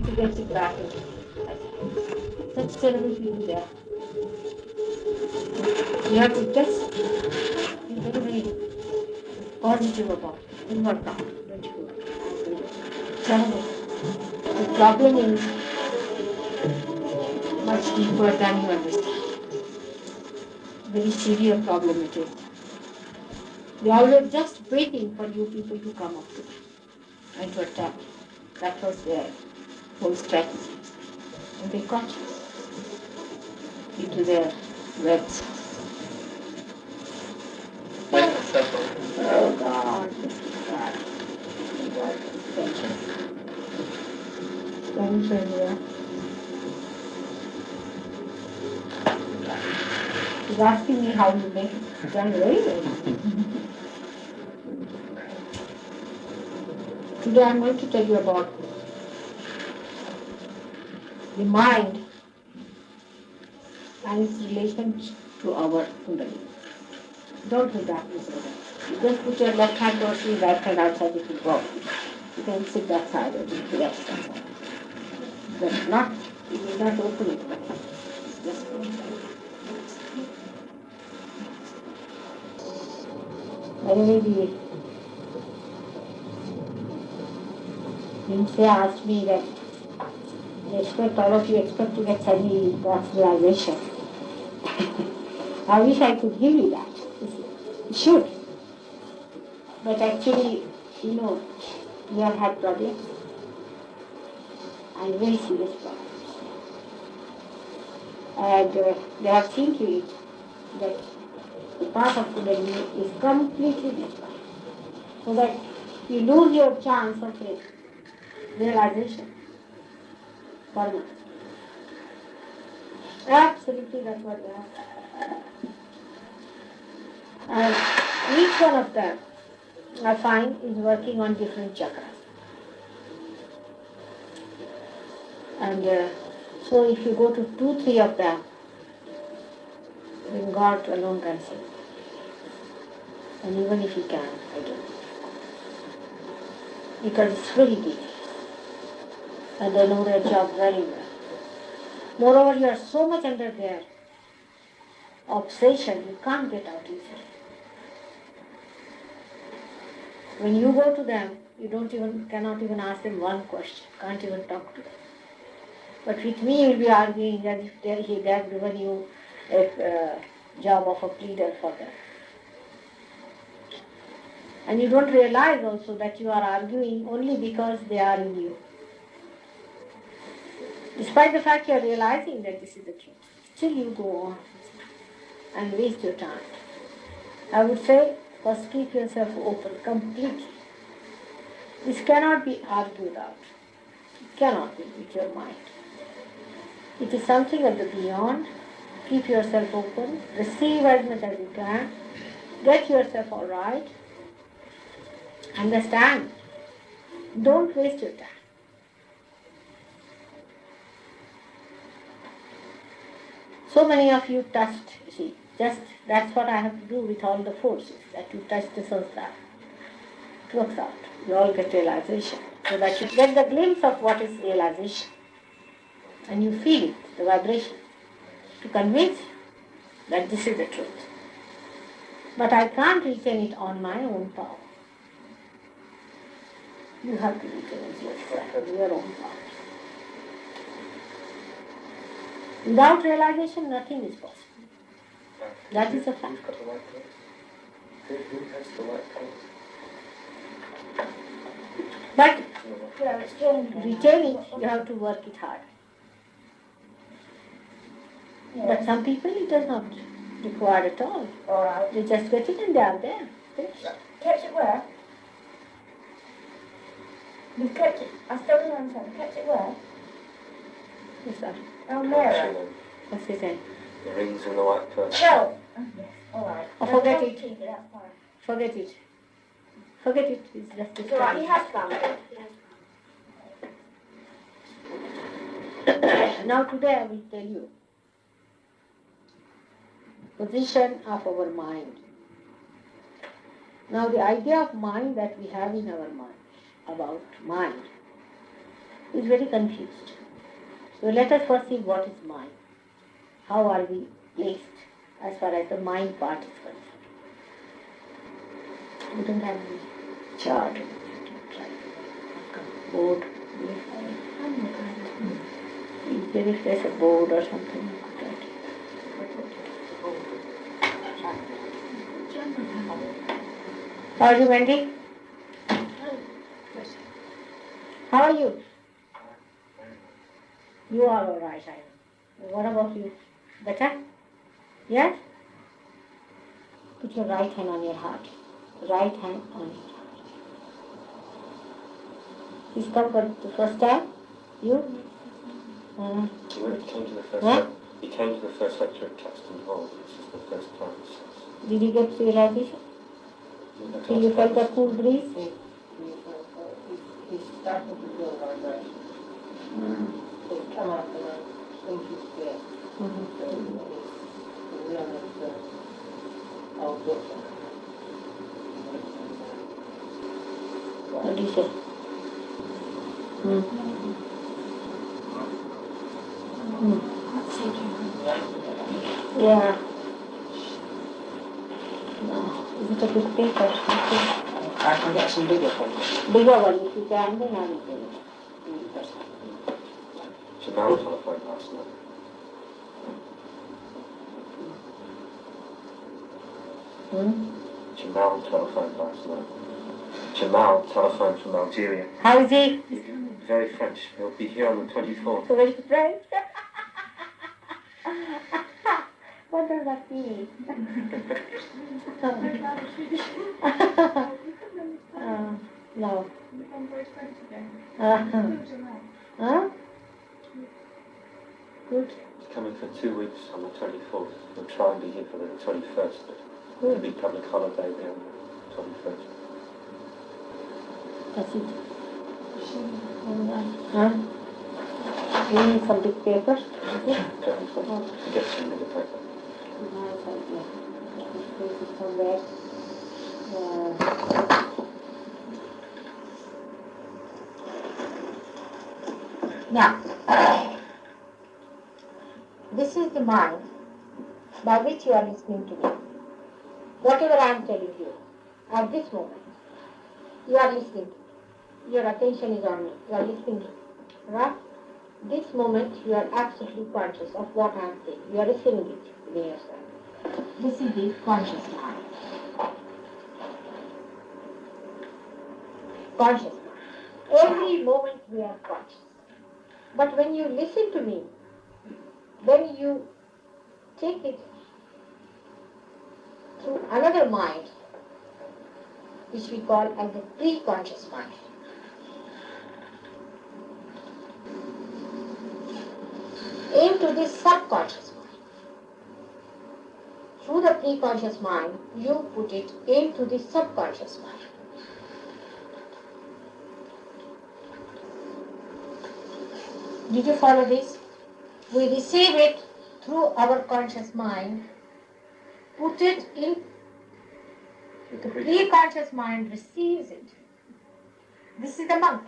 to get it back into such terrible feeling there. You have to just be very, very positive about it and work out. Don't you go terrible. The problem is much deeper than you understand. Very severe problem it is. They are always just waiting for you people to come up to them and to attack. That was their whole strategy. And they got you into their webs. Oh God, God. God, thank you. He's asking me how you make it. Done very well. Today I'm going to tell you about the mind and its relation to our kundalini. Don't do that, Mr. You just put your left hand towards the right hand outside if you go. You can sit that side or the left side. But not, you will not open it. Just go inside. Anyway, the Lindsay asked me that they expect, all of you expect to get suddenly realization. I wish I could give you that. You should. But actually, you know, we have had problems and very serious problems. And they have seen to it that the path of Kundalini is completely destroyed. So that you lose your chance of realization. Permanent. Absolutely, that's what we have. And each one of them, I find, is working on different chakras. And so if you go to 2-3 of them, then God alone can save. And even if He can, I don't know. Because it's very deep. And they know their job very well. Moreover, you are so much under their obsession, you can't get out easily. When you go to them, you cannot even ask them one question, can't even talk to them. But with me, you'll be arguing as if they have given you a job of a pleader for them. And you don't realize also that you are arguing only because they are in you. Despite the fact you are realizing that this is the truth, still you go on and waste your time. I would say, first keep yourself open completely. This cannot be argued out. It cannot be with your mind. It is something at the beyond. Keep yourself open. Receive as much as you can. Get yourself all right. Understand. Don't waste your time. So many of you touched, see, just that's what I have to do with all the forces, that you touch the samsara. It works out. You all get realization. So that you get the glimpse of what is realization. And you feel it, the vibration, to convince you that this is the truth. But I can't retain it on my own power. You have to retain it yourself, your own power. Without realization, nothing is possible. That is a fact. But to retain it, you have to work it hard. But some people, it does not require at all. They just get it and they are there. Catch it where? You kept it. I still don't understand. Kept it where? Yes, sir. Down there. What's his name? The rings in the white purse. No. Yes. All right. Oh, forget Don't it. keep it. That's fine. Forget it. Forget it. It's just It's all right. He has found it. Now today I will tell you position of our mind. Now the idea of mind that we have in our mind, about mind, is very confused. So let us first see what is mind. How are we placed as far as the mind part is concerned? We don't have any chart. Board. If there's a board or something. How are you, Wendy? How are you? You are all right, I know. What about you? Better? Yes? Put your right hand on your heart. Right hand on your heart. He's come for the first time? You? He came to the first he came to the first lecture at Caxton Hall. This is the first time since. Did you get realization? So you felt a cool breeze? He started to feel like that. So it came out and I think he's there. So we understand how good. What do you say? Yeah. No. Is it a good paper? I can get some bigger for you. Bigger one, if you can, then I will do it. Jamal telephoned last night. Jamal telephoned last night. Jamal telephoned from Algeria. How is he? He's very French. He'll be here on the 24th. So very French. What does that mean? No. Huh? Good. He's coming for 2 weeks on the 24th. We'll try and be here for the 21st, but it'll be public holiday there on the 21st. That's it. Huh? You need some big papers? Is it? Get some bigger paper. Nice idea. This is somewhere. Now, this is the mind by which you are listening to me. Whatever I am telling you, at this moment, you are listening. Your attention is on me. You are listening to me. Right? This moment, you are absolutely conscious of what I am saying. You are receiving it within yourself. This is the conscious mind. Conscious mind. Every moment we are conscious. But when you listen to me, then you take it through another mind, which we call as the pre-conscious mind. Aim to the subconscious mind. Through the pre-conscious mind, you put it into the subconscious mind. Did you follow this? We receive it through our conscious mind, put it in, the pre-conscious mind receives it. This is the monk.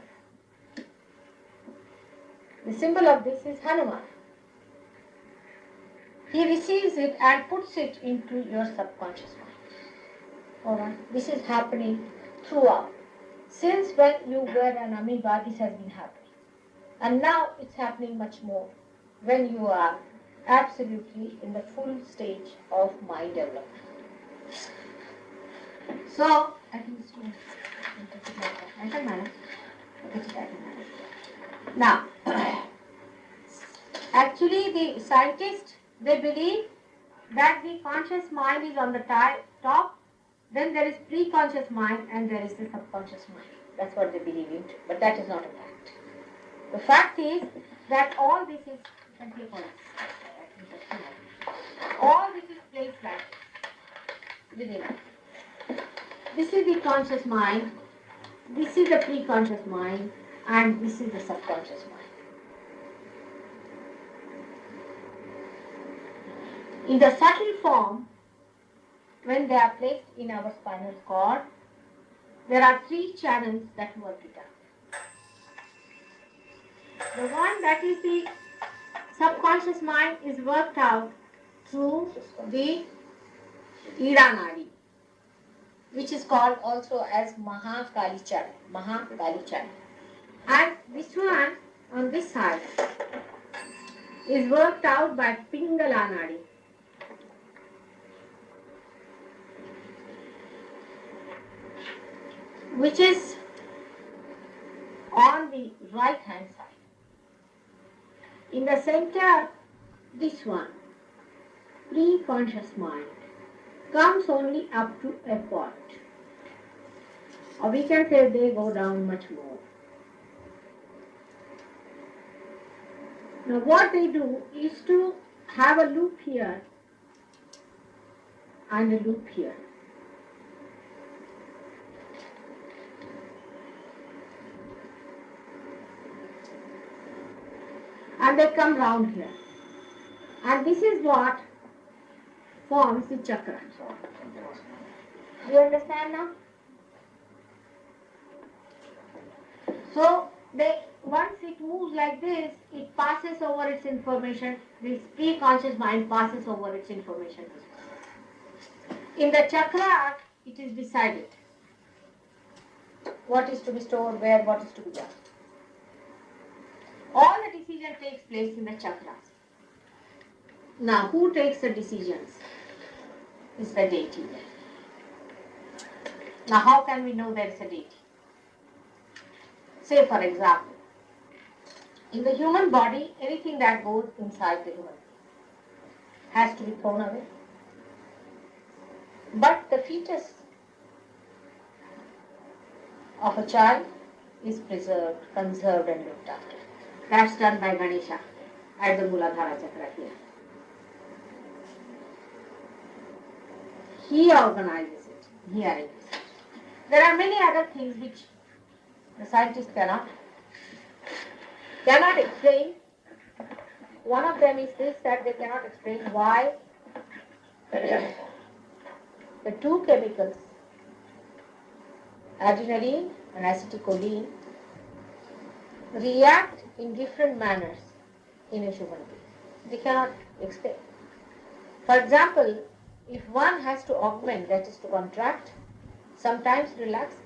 The symbol of this is Hanuman. He receives it and puts it into your subconscious mind. Alright, this is happening throughout. Since when you were an amoeba, this has been happening. And now it's happening much more when you are absolutely in the full stage of mind development. So, at least I can manage. Now, actually the scientists, they believe that the conscious mind is on the top, then there is pre-conscious mind and there is the subconscious mind. That's what they believe in, but that is not a fact. The fact is that all this is, all this is placed like this within us. This is the conscious mind, this is the pre-conscious mind, and this is the subconscious mind. In the subtle form, when they are placed in our spinal cord, there are 3 channels that work it out. The one that is the subconscious mind is worked out through the Ida Nadi, which is called also as Mahakalichara. Mahakalichara. And this one on this side is worked out by Pingala Nadi. Which is on the right hand side. In the center, this one, pre-conscious mind, comes only up to a point. Or we can say they go down much more. Now what they do is to have a loop here and a loop here. And they come round here. And this is what forms the chakra. Do you understand now? So, once it moves like this, it passes over its information. This pre-conscious mind passes over its information. In the chakra, it is decided what is to be stored where, what is to be done. All the decision takes place in the chakras. Now, who takes the decisions? It's the deity. Now, how can we know there is a deity? Say, for example, in the human body, anything that goes inside the human has to be thrown away. But the fetus of a child is preserved, conserved and looked after. That's done by Ganesha at the Muladhara Chakra here. He organizes it, he arranges it. There are many other things which the scientists cannot explain. One of them is this, that they cannot explain why the two chemicals, adrenaline and acetylcholine, react in different manners in a human being. They cannot explain. For example, if one has to augment, that is to contract, sometimes relaxes.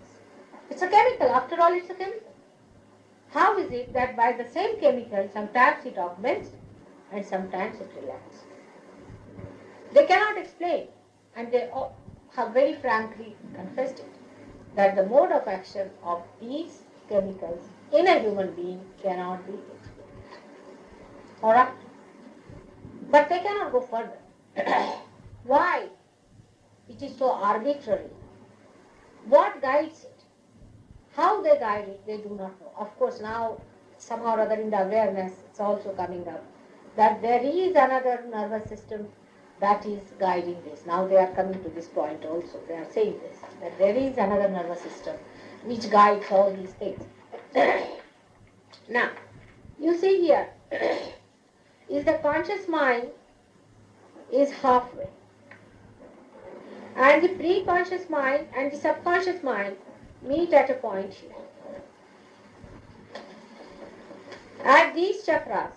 It's a chemical, after all it's a chemical. How is it that by the same chemical, sometimes it augments and sometimes it relaxes? They cannot explain, and they have very frankly confessed it, that the mode of action of these chemicals in a human being cannot be explained. Alright? But they cannot go further. Why? It is so arbitrary. What guides it? How they guide it, they do not know. Of course, now, somehow or other in the awareness, it's also coming up that there is another nervous system that is guiding this. Now they are coming to this point also. They are saying this, that there is another nervous system which guides all these things. Now, you see here, is the conscious mind is halfway. And the pre-conscious mind and the subconscious mind meet at a point here. At these chakras,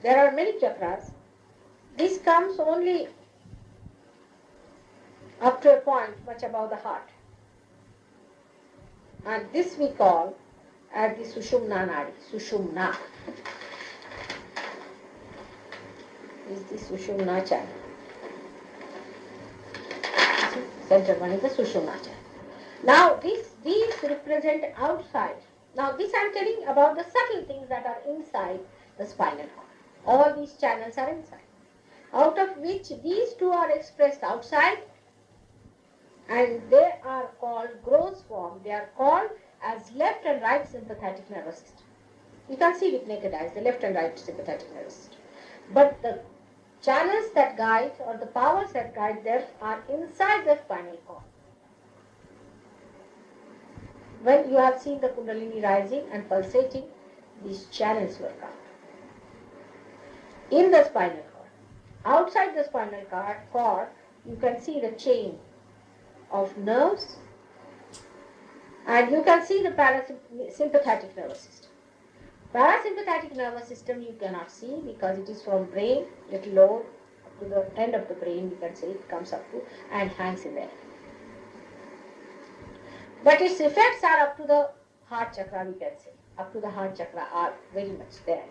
there are many chakras. This comes only up to a point much above the heart. And this we call as the Sushumna Nadi. Sushumna is the Sushumna channel. Center one is the Sushumna channel. Now these represent outside. Now this I am telling about the subtle things that are inside the spinal cord. All these channels are inside. Out of which these two are expressed outside, and they are called gross form. They are called as left and right sympathetic nervous system. You can see with naked eyes the left and right sympathetic nervous system. But the channels that guide or the powers that guide them are inside the spinal cord. When you have seen the Kundalini rising and pulsating, these channels work out. In the spinal cord. Outside the spinal cord, you can see the chain of nerves, and you can see the parasympathetic nervous system. Parasympathetic nervous system you cannot see because it is from brain, little lower, up to the end of the brain, you can say it comes up to and hangs in there. But its effects are up to the heart chakra, we can say. Up to the heart chakra are very much there.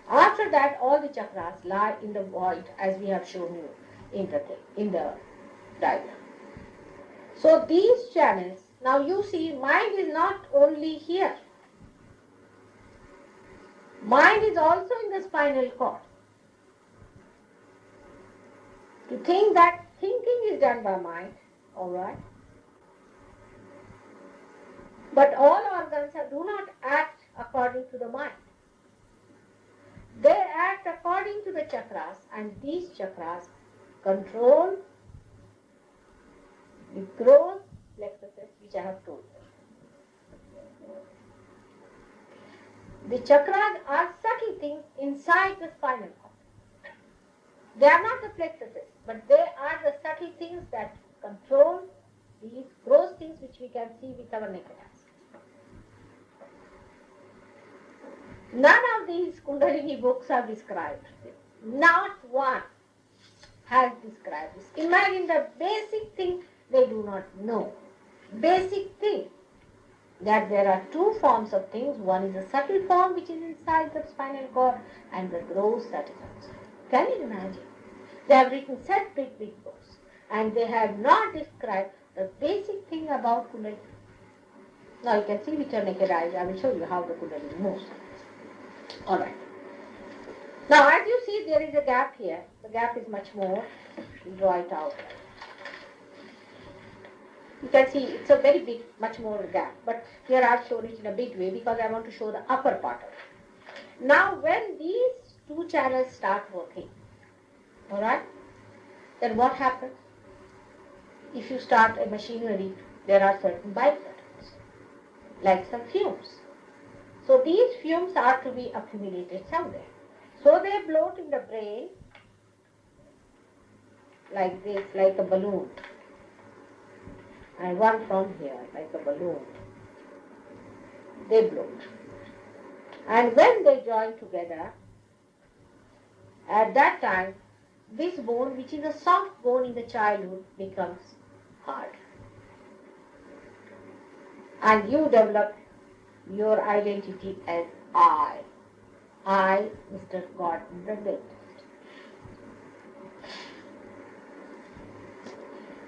After that, all the chakras lie in the void as we have shown you in the diagram. So these channels, now you see mind is not only here. Mind is also in the spinal cord. To think that thinking is done by mind, all right. But all organs do not act according to the mind. They act according to the chakras, and these chakras control the growth plexuses which I have told you. The chakras are subtle things inside the spinal cord. They are not the plexuses, but they are the subtle things that control these gross things which we can see with our naked eyes. None of these Kundalini books are described. Not one has described this. Imagine the basic thing they do not know. Basic thing. That there are two forms of things. One is a subtle form which is inside the spinal cord and the gross that is outside. Can you imagine? They have written separate big books and they have not described the basic thing about Kundalini. Now you can see with your naked eyes. I will show you how the Kundalini moves. Alright. Now as you see there is a gap here. The gap is much more. We'll draw it out. You can see it's a very big, much more gap. But here I've shown it in a big way because I want to show the upper part of it. Now when these two channels start working, alright, then what happens? If you start a machinery, there are certain byproducts, like some fumes. So these fumes are to be accumulated somewhere. So they float in the brain like this, like a balloon. And one from here, like a balloon. They float. And when they join together, at that time, this bone, which is a soft bone in the childhood, becomes hard. And you develop your identity as I, Mr. Gordon the Great.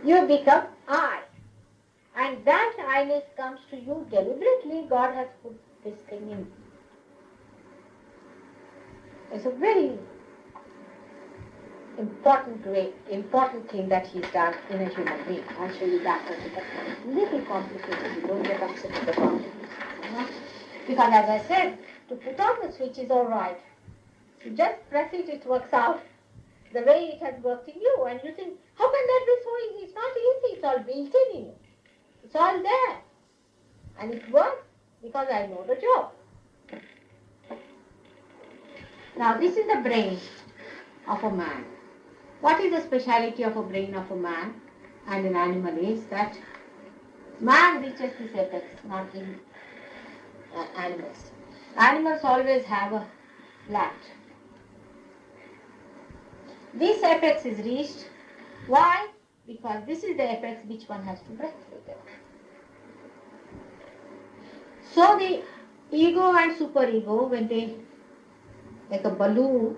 You become I. And that I-ness comes to you deliberately. God has put this thing in you. It's a very important thing that he's done in a human being. I'll show you that one, but it's a little complicated. You don't get upset with the complication. Because as I said, to put on the switch is all right. You just press it, it works out the way it has worked in you. And you think, how can that be so easy? It's not easy. It's all built in you. It's all there. And it works because I know the job. Now this is the brain of a man. What is the speciality of a brain of a man and an animal is that man reaches this apex, not in animals. Animals always have a flat. This apex is reached. Why? Because this is the apex which one has to breathe with it. So the ego and superego, when they, like a balloon.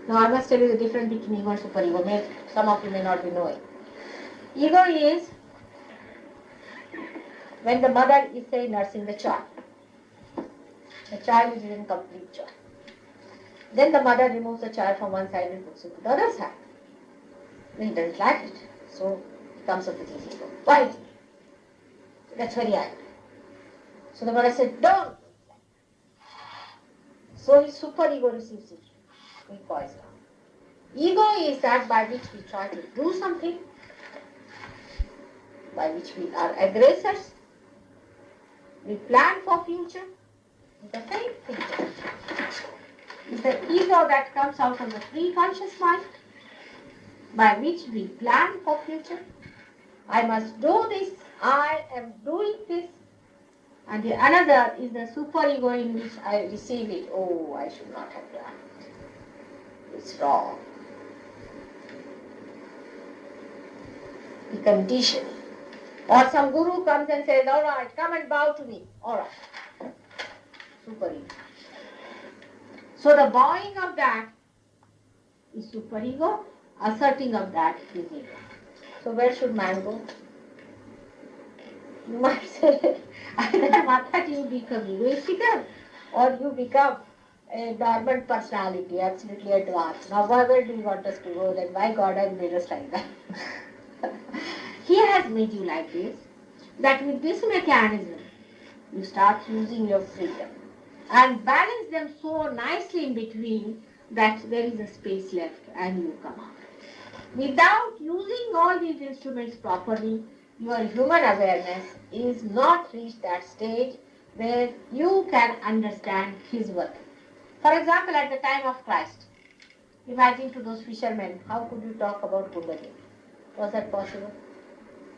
Now I must tell you the difference between ego and superego. Some of you may not be knowing. Ego is when the mother is, say, nursing the child. The child is in complete joy. Then the mother removes the child from one side and puts it to the other side. Then he doesn't like it. So he comes up with his ego. Why? That's very angry. So the mother said, don't. So his superego receives it. He boils down. Ego is that by which we try to do something, by which we are aggressors, we plan for future. The same thing. It's the ego that comes out of the free conscious mind, by which we plan for future. I must do this. I am doing this. And the another is the superego in which I receive it. Oh, I should not have done it. It's wrong. The conditioning. Or some guru comes and says, all right, come and bow to me. All right. Superego. So the bowing of that is superego, asserting of that is ego. So where should man go? You might say, either not that you become egoistical or you become a dormant personality, absolutely advanced. Now where do you want us to go? Then why God has made us like that? He has made you like this, that with this mechanism, you start using your freedom and balance them so nicely in between that there is a space left and you come out. Without using all these instruments properly, your human awareness is not reached that stage where you can understand his work. For example, at the time of Christ, imagine to those fishermen, how could you talk about Kundalini? Was that possible?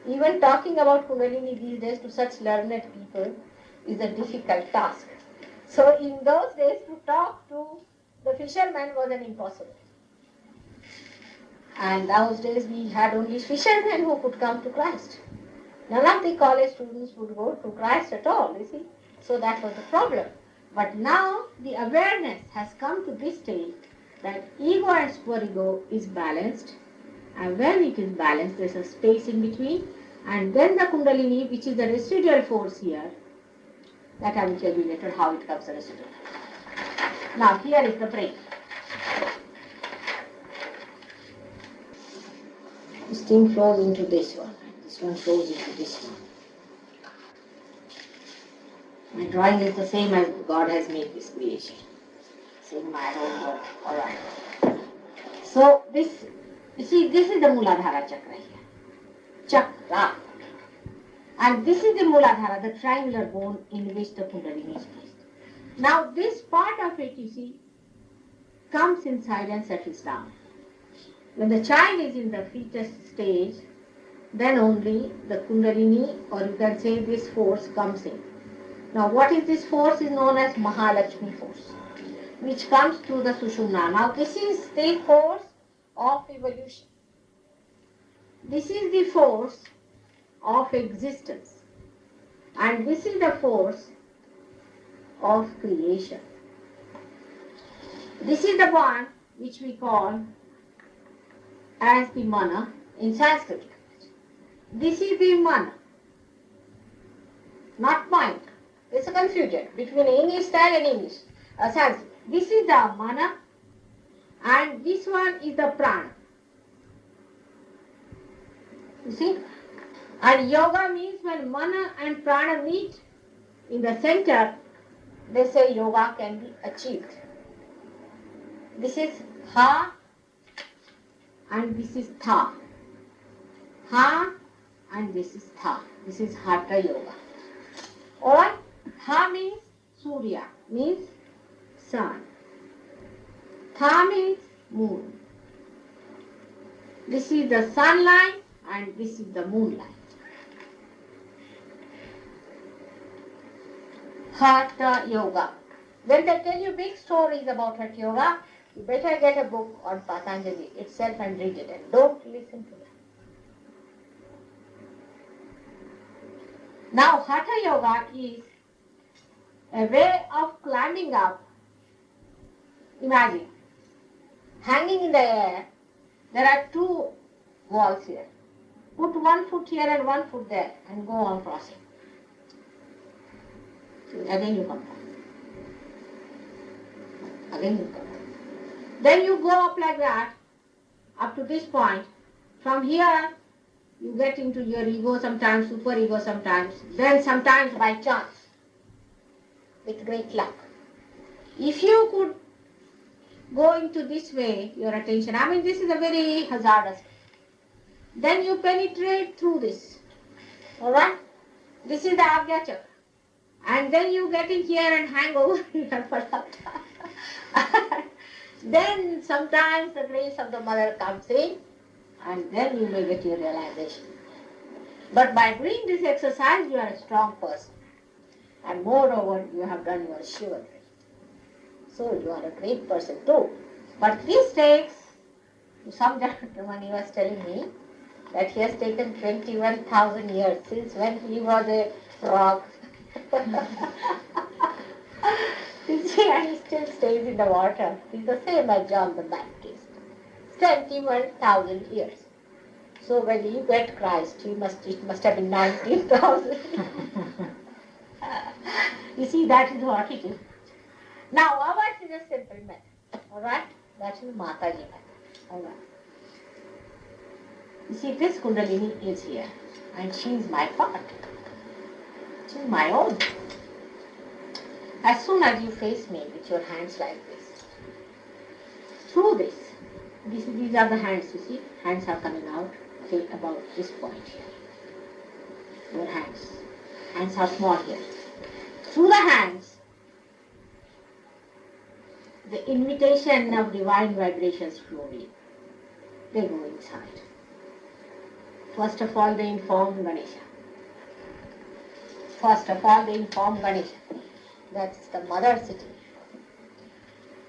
Even talking about Kundalini these days to such learned people is a difficult task. So in those days, to talk to the fishermen was an impossible. And those days we had only fishermen who could come to Christ. None of the college students would go to Christ at all, you see. So that was the problem. But now the awareness has come to this stage that ego and superego is balanced. And when it is balanced, there is a space in between. And then the Kundalini, which is the residual force here, that I will tell you later how it comes residual. Now here is the brain. This thing flows into this one. This one flows into this one. My drawing is the same as God has made this creation. Same my own work. Alright. So this, you see, this is the Muladhara chakra here. Chakra. And this is the Muladhara, the triangular bone in which the Kundalini is placed. Now this part of it, you see, comes inside and settles down. When the child is in the fetus stage, then only the Kundalini, or you can say this force, comes in. Now what is this force is known as Mahalakshmi force, which comes through the Sushumna. Now this is the force of evolution. This is the force of existence. And this is the force of creation. This is the one which we call as the mana in Sanskrit. This is the mana, not mind. There's a confusion between English style and English. Sanskrit. This is the mana and this one is the prana. You see? And yoga means when mana and prana meet in the center, they say yoga can be achieved. This is ha and this is tha. Ha and this is tha. This is Hatha Yoga. Alright? Ha means Surya, means sun. Tha means moon. This is the sunlight and this is the moonlight. Hatha Yoga. When they tell you big stories about Hatha Yoga, you better get a book on Patanjali itself and read it, and don't listen to them. Now Hatha Yoga is a way of climbing up. Imagine, hanging in the air, there are two walls here. Put 1 foot here and 1 foot there and go on crossing. Again you come down. Again you come down. Then you go up like that, up to this point. From here, you get into your ego sometimes, superego sometimes, then sometimes by chance, with great luck. If you could go into this way, your attention, I mean this is a very hazardous, then you penetrate through this. Alright? This is the Agya Chakra. And then you get in here and hang over here for some time. Then sometimes the grace of the mother comes in and then you may get your realization. But by doing this exercise, you are a strong person. And moreover, you have done your chivalry. So you are a great person too. But this takes, some gentleman he was telling me that he has taken 21,000 years since when he was a frog. You see, and he still stays in the water. He's the same as John the Baptist. 21,000 years. So when you get Christ, it must have been 19,000. You see, that is what it is. Now, ours is a simple method. Alright? That is Mataji method. Alright. You see, this Kundalini is here. And she is my part. She is my own. As soon as you face me with your hands like this, through this, these are the hands, you see, hands are coming out till about this point here. Your hands are small here. Through the hands, the invitation of divine vibrations flow in. They go inside. First of all, they inform Ganesha. That's the mother sitting.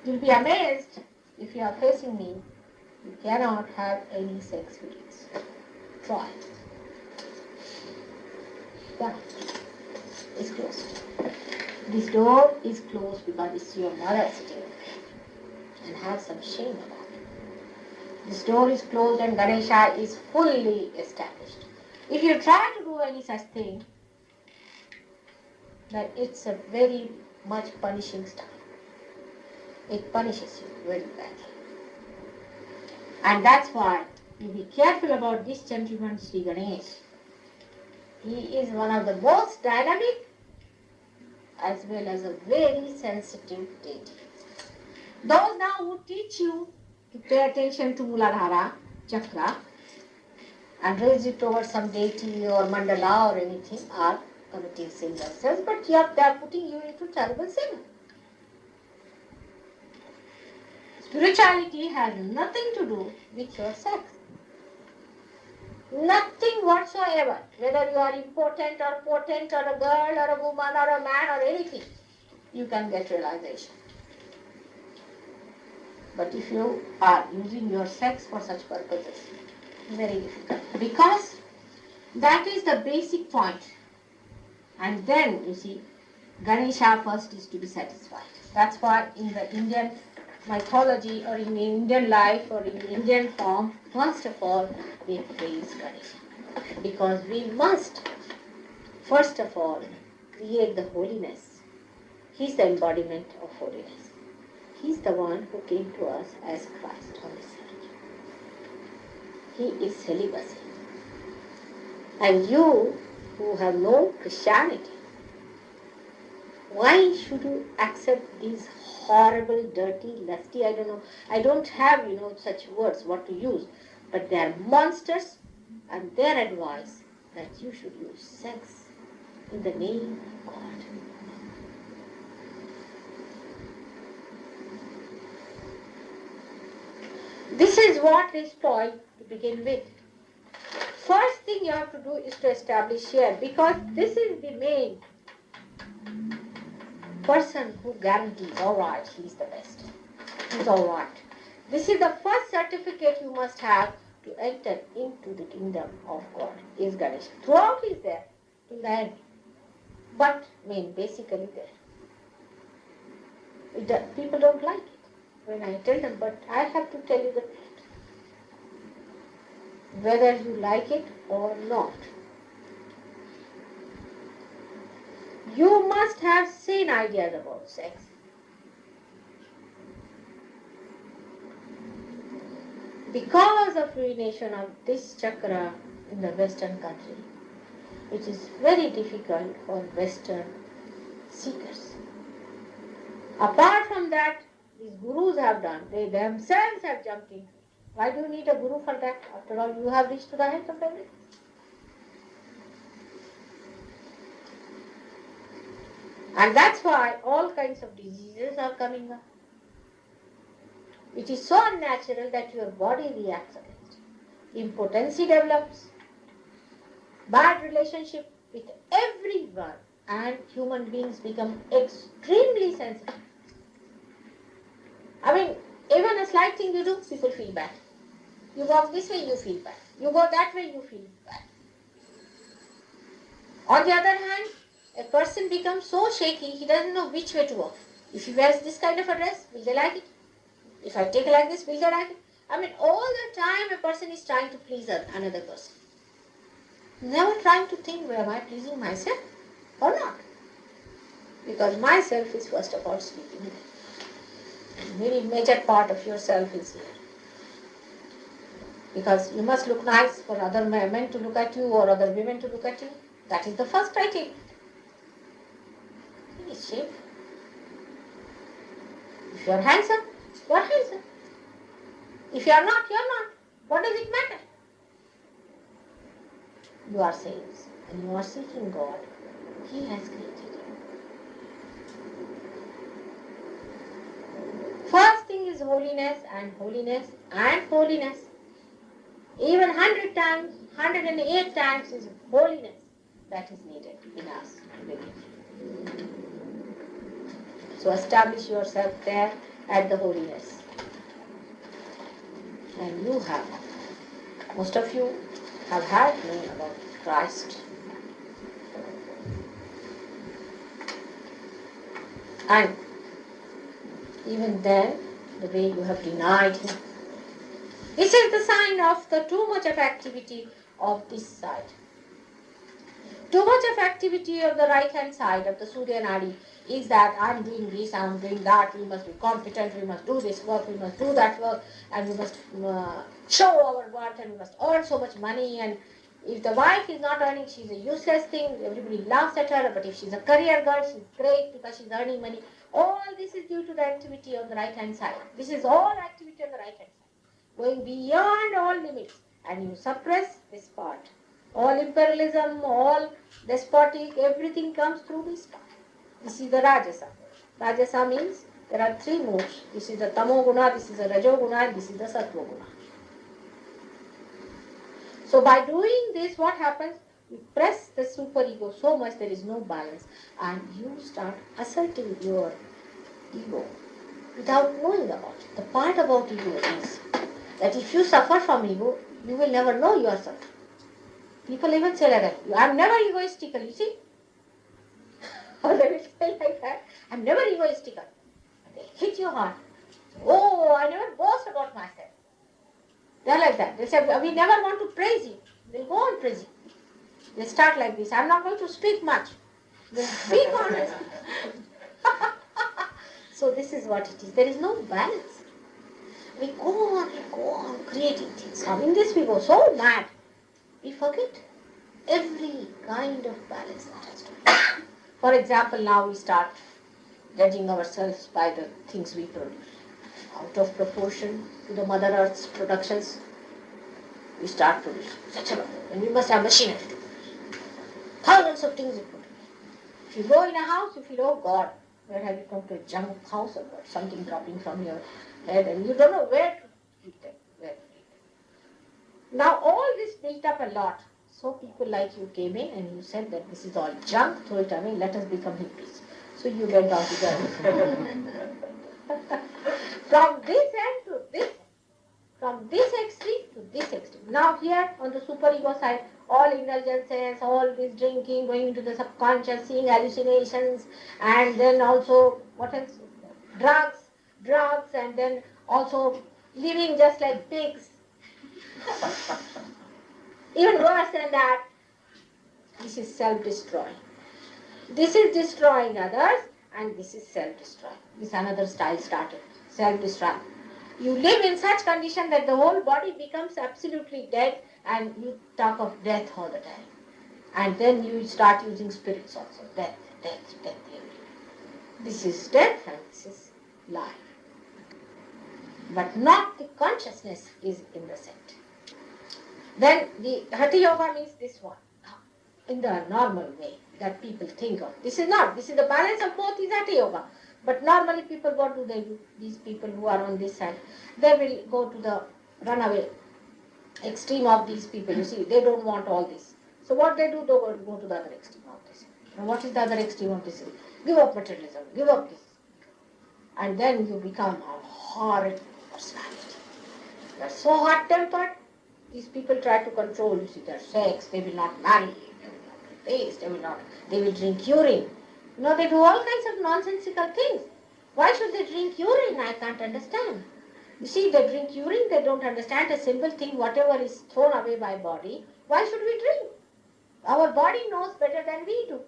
You'll be amazed if you are facing me. You cannot have any sex feelings. Try. Yeah. It's closed. This door is closed because it's your mother sitting and have some shame about it. This door is closed and Ganesha is fully established. If you try to do any such thing, then it's a very much punishing stuff. It punishes you very badly. And that's why you be careful about this gentleman, Sri Ganesh. He is one of the most dynamic as well as a very sensitive deity. Those now who teach you to pay attention to Muladhara, Chakra, and raise it towards some deity or mandala or anything are committing sin themselves, but they are putting you into terrible sin. Spirituality has nothing to do with your sex. Nothing whatsoever. Whether you are important or potent or a girl or a woman or a man or anything, you can get realization. But if you are using your sex for such purposes, very difficult. Because that is the basic point. And then, you see, Ganesha first is to be satisfied. That's why in the Indian mythology or in Indian life or in Indian form, first of all, we praise Ganesha. Because we must, first of all, create the holiness. He's the embodiment of holiness. He's the one who came to us as Christ on this earth. He is celibacy. And you who have known Christianity, why should you accept these horrible, dirty, lusty, I don't know, I don't have, such words, what to use, but they are monsters, and their advice that you should use sex in the name of God. This is what is spoiled to begin with. First thing you have to do is to establish here, because this is the main person who guarantees, alright, he's the best. He's alright. This is the first certificate you must have to enter into the kingdom of God, is Ganesha. Throughout he is there, till the end. But, basically there. People don't like it when I tell them, but I have to tell you the truth. Whether you like it or not. You must have sane ideas about sex. Because of ruination of this chakra in the Western country, it is very difficult for Western seekers. Apart from that, these gurus have done, they themselves have jumped into it. Why do you need a guru for that? After all, you have reached to the height of everything. And that's why all kinds of diseases are coming up. It is so unnatural that your body reacts against it. Impotency develops. Bad relationship with everyone and human beings become extremely sensitive. I mean, even a slight thing you do, people feel bad. You walk this way, you feel bad. You go that way, you feel bad. On the other hand, a person becomes so shaky, he doesn't know which way to walk. If he wears this kind of a dress, will they like it? If I take like this, will they like it? I mean, all the time a person is trying to please another person. Never trying to think, am I pleasing myself or not? Because myself is first of all sleeping. Very major part of yourself is here. Because you must look nice for other men to look at you or other women to look at you. That is the first criteria. It is shameful. If you are handsome, you are handsome. If you are not, you are not. What does it matter? You are saints and you are seeking God. He has created you. First thing is holiness and holiness and holiness. Even 100 times, 108 times is holiness that is needed in us to begin. So establish yourself there at the holiness. And you have, most of you have heard me about Christ. And even then, the way you have denied him. This is the sign of the too much of activity of this side. Too much of activity of the right hand side of the Surya Nadi is that I am doing this, I am doing that, we must be competent, we must do this work, we must do that work, and we must show our worth, and we must earn so much money. And if the wife is not earning, she is a useless thing, everybody laughs at her. But if she is a career girl, she is great because she is earning money. All this is due to the activity on the right hand side. This is all activity on the right hand side, going beyond all limits, and you suppress this part. All imperialism, all despotic, everything comes through this part. This is the Rajasa. Rajasa means there are three moods. This is the Tamo Guna, this is the Rajo Guna, and this is the Sattva Guna. So by doing this, what happens? You press the superego so much there is no balance, and you start asserting your ego without knowing about it. The part about ego is that if you suffer from ego, you will never know you are suffering. People even say like that, I am never egoistical, you see. Or they will say like that, I am never egoistical. They hit your heart. Oh, I never boast about myself. They are like that. They say, we never want to praise you. They go on praising. They start like this, I am not going to speak much. They speak honestly. So this is what it is. There is no balance. We go on creating things. Now in this we go so mad. We forget every kind of balance that has to be. For example, now we start judging ourselves by the things we produce. Out of proportion to the Mother Earth's productions, we start producing such a lot. And we must have machinery to produce. Thousands of things we produce. If you go in a house, you feel, oh God, where have you come to a junk house or what? Something dropping from your head, and you don't know where to keep them. Now all this built up a lot. So people like you came in and you said that this is all junk, throw it away, let us become hippies. So you went on to that. From this end to this, from this extreme to this extreme. Now here on the superego side, all indulgences, all this drinking, going into the subconscious, seeing hallucinations, and then also, what else? Drugs, and then also living just like pigs. Even worse than that, this is self-destroying. This is destroying others, and this is self-destroying. This another style started, self-destroying. You live in such condition that the whole body becomes absolutely dead, and you talk of death all the time. And then you start using spirits also. Death. This is death and this is life. But not the consciousness is in the center. Then the Hatha Yoga means this one, in the normal way that people think of. This is the balance of both is Hatha Yoga. But normally people, what do they do? These people who are on this side, they will go to the runaway extreme of these people. You see, they don't want all this. So what they do, they go to the other extreme of this. And what is the other extreme of this? Give up materialism, give up this. And then you become a horrid personality. You're so hot-tempered, these people try to control, you see, their sex, they will not marry, they will not do this, they will drink urine. They do all kinds of nonsensical things. Why should they drink urine? I can't understand. You see, they drink urine, they don't understand a simple thing, whatever is thrown away by body, why should we drink? Our body knows better than we do.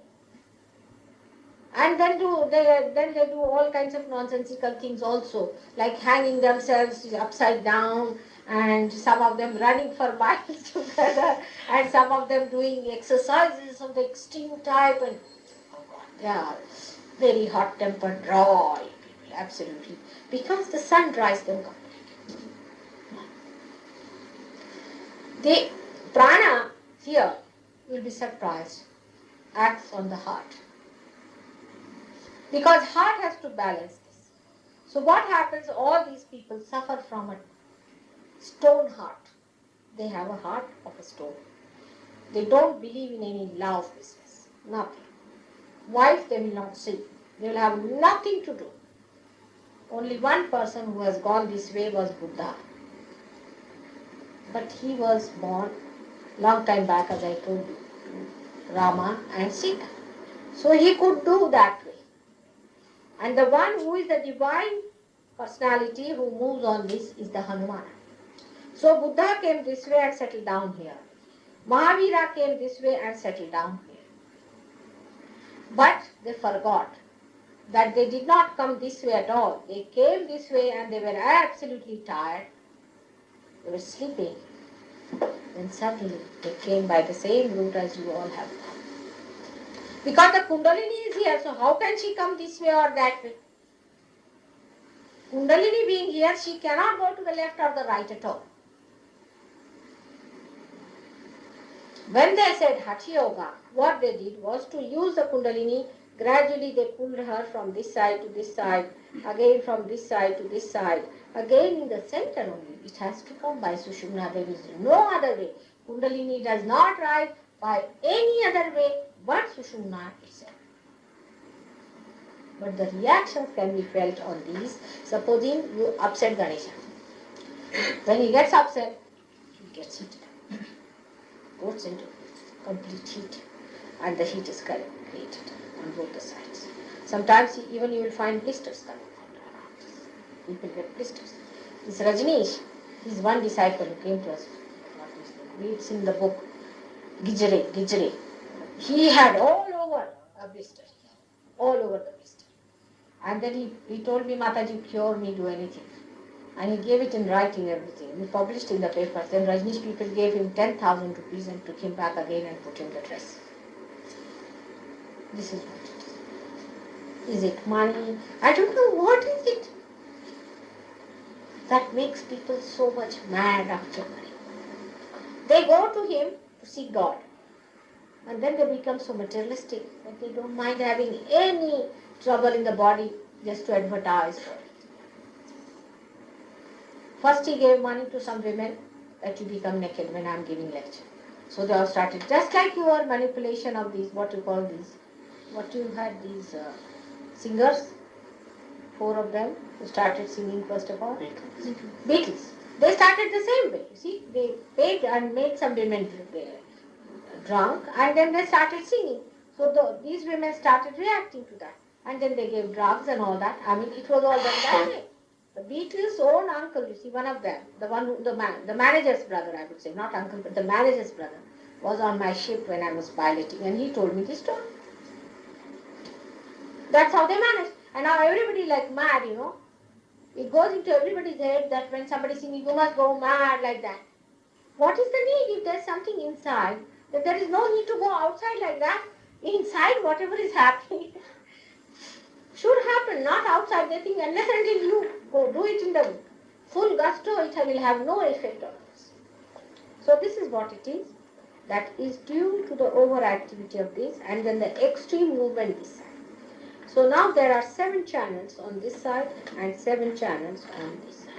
And then they do all kinds of nonsensical things also, like hanging themselves upside down, and some of them running for miles together, and some of them doing exercises of the extreme type, and oh God, they are very hot-tempered, dry people, absolutely, because the sun dries them completely. The prana here, you'll be surprised, acts on the heart. Because heart has to balance this. So what happens, all these people suffer from a stone heart. They have a heart of a stone. They don't believe in any love business, nothing. Wife they will not see. They will have nothing to do. Only one person who has gone this way was Buddha. But he was born long time back, as I told you, Rama and Sita. So he could do that way. And the one who is the divine personality who moves on this is the Hanumana. So Buddha came this way and settled down here. Mahavira came this way and settled down here. But they forgot that they did not come this way at all. They came this way and they were absolutely tired. They were sleeping. Then suddenly they came by the same route as you all have come. Because the Kundalini is here, so how can she come this way or that way? Kundalini being here, she cannot go to the left or the right at all. When they said Hatha Yoga, what they did was to use the Kundalini. Gradually they pulled her from this side to this side, again from this side to this side, again in the center only. It has to come by Sushumna. There is no other way. Kundalini does not rise by any other way but Sushumna itself. But the reactions can be felt on these. Supposing you upset Ganesha. When he gets upset, he gets heated up. Goes into complete heat. And the heat is created on both the sides. Sometimes even you will find blisters coming out. People get blisters. This Rajneesh, he is one disciple who came to us. It's in the book, Gijre. He had all over a blister. All over the blister. And then he told me, Mataji, cure me, do anything. And he gave it in writing, everything. We published in the papers. Then Rajneesh people gave him 10,000 rupees and took him back again and put him the dress. This is what it is. Is it money? I don't know. What is it that makes people so much mad after money? They go to him to see God. And then they become so materialistic that they don't mind having any trouble in the body just to advertise for it. First he gave money to some women that you become naked when I am giving lecture. So they all started, just like your manipulation of these, what you call these, what you had these singers, 4 of them who started singing first of all. Beatles. They started the same way. You see, they paid and made some women drunk and then they started singing. So these women started reacting to that. And then they gave drugs and all that. I mean, it was all done that way. The Beatles' own uncle, you see, one of them, the manager's brother, I would say, not uncle, but the manager's brother, was on my ship when I was piloting, and he told me this story. That's how they managed. And now everybody like mad, you know. It goes into everybody's head that when somebody's singing, you must go mad like that. What is the need if there's something inside? That there is no need to go outside like that. Inside, whatever is happening should happen, not outside. They think unless until you go do it in the full gusto, it will have no effect on us. So this is what it is. That is due to the overactivity of this and then the extreme movement this side. So now there are 7 channels on this side and 7 channels on this side.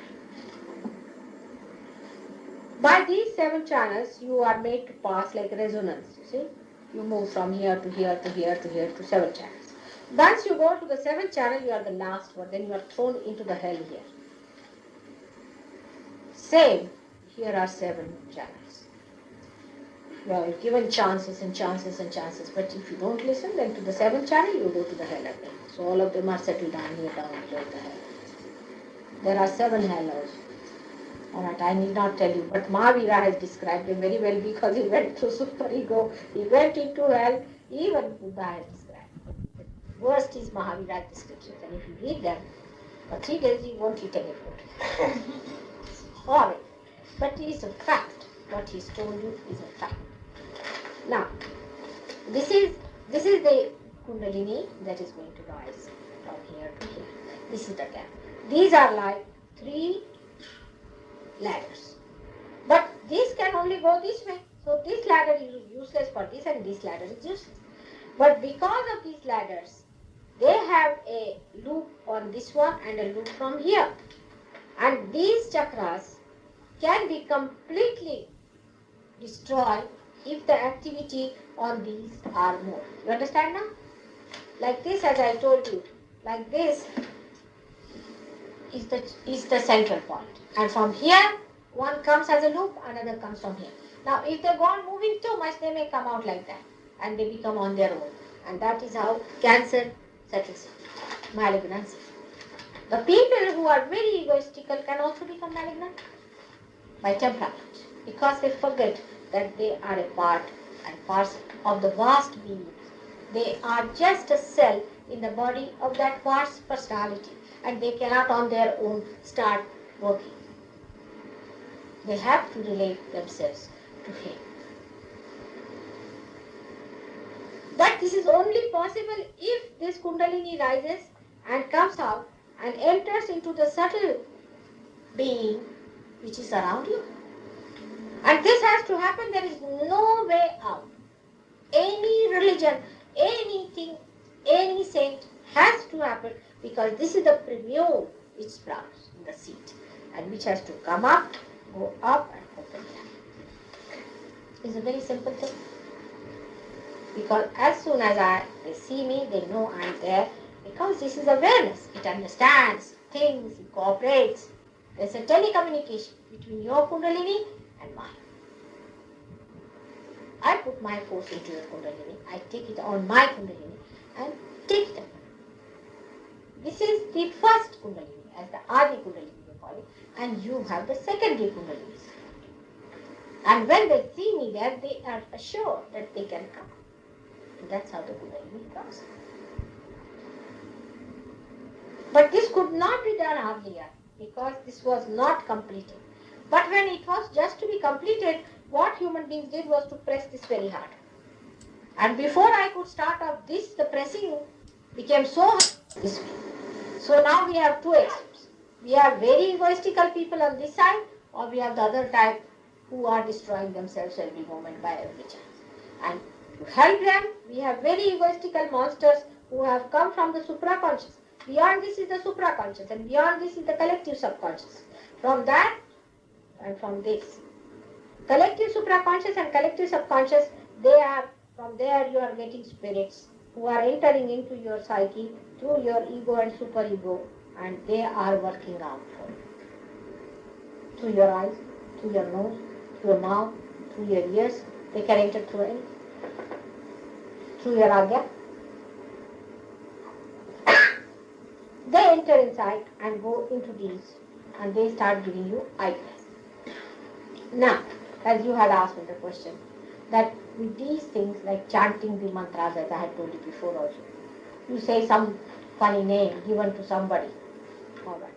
By these 7 channels, you are made to pass like resonance, you see. You move from here to here to here to here to 7 channels. Once you go to the 7th channel, you are the last one. Then you are thrown into the hell here. Same. Here are 7 channels. You are given chances and chances and chances. But if you don't listen, then to the 7th channel, you go to the hell again. So all of them are settled down here, down below the hell. There are 7 hell also. Alright, I need not tell you, but Mahavira has described him very well because he went through superego, he went into hell, even Buddha has described. The worst is Mahavira's descriptions, and if you read them, for 3 days you won't eat any food. It's horrible. But it is a fact. What he's told you is a fact. Now, this is the Kundalini that is going to rise from here to here. This is the gap. These are like 3 ladders. But this can only go this way. So this ladder is useless for this and this ladder is useless. But because of these ladders, they have a loop on this one and a loop from here. And these chakras can be completely destroyed if the activity on these are more. You understand now? Like this, as I told you, like this is the central point. And from here, one comes as a loop, another comes from here. Now, if they go on moving too much, they may come out like that. And they become on their own. And that is how cancer settles in, malignancy. The people who are very egoistical can also become malignant by temperament. Because they forget that they are a part and parcel of the vast being. They are just a cell in the body of that vast personality. And they cannot on their own start working. They have to relate themselves to him. But this is only possible if this Kundalini rises and comes out and enters into the subtle being which is around you. And this has to happen. There is no way out. Any religion, anything, any saint has to happen because this is the premium which sprouts in the seed and which has to come up, go up and open down. It's a very simple thing. Because as soon as they see me, they know I'm there. Because this is awareness. It understands things, it cooperates. There's a telecommunication between your Kundalini and mine. I put my force into your Kundalini. I take it on my Kundalini and take it up. This is the first Kundalini, as the Adi Kundalini we call it. And you have the secondary Kundalini. And when they see me there, they are assured that they can come. And that's how the Kundalini comes. But this could not be done earlier because this was not completed. But when it was just to be completed, what human beings did was to press this very hard. And before I could start off this, the pressing became so hard this way. So now we have 2 extremes. We have very egoistical people on this side, or we have the other type who are destroying themselves every moment by every chance. And to help them, we have very egoistical monsters who have come from the supraconscious. Beyond this is the supraconscious, and beyond this is the collective subconscious. From that and from this. Collective supraconscious and collective subconscious, they are, from there you are getting spirits who are entering into your psyche through your ego and superego, and they are working around for you. Through your eyes, through your nose, through your mouth, through your ears, they can enter through anything. Through your agya. They enter inside and go into these, and they start giving you ideas. Now, as you had asked me the question, that with these things like chanting the mantras, as I had told you before also, you say some funny name given to somebody. All right.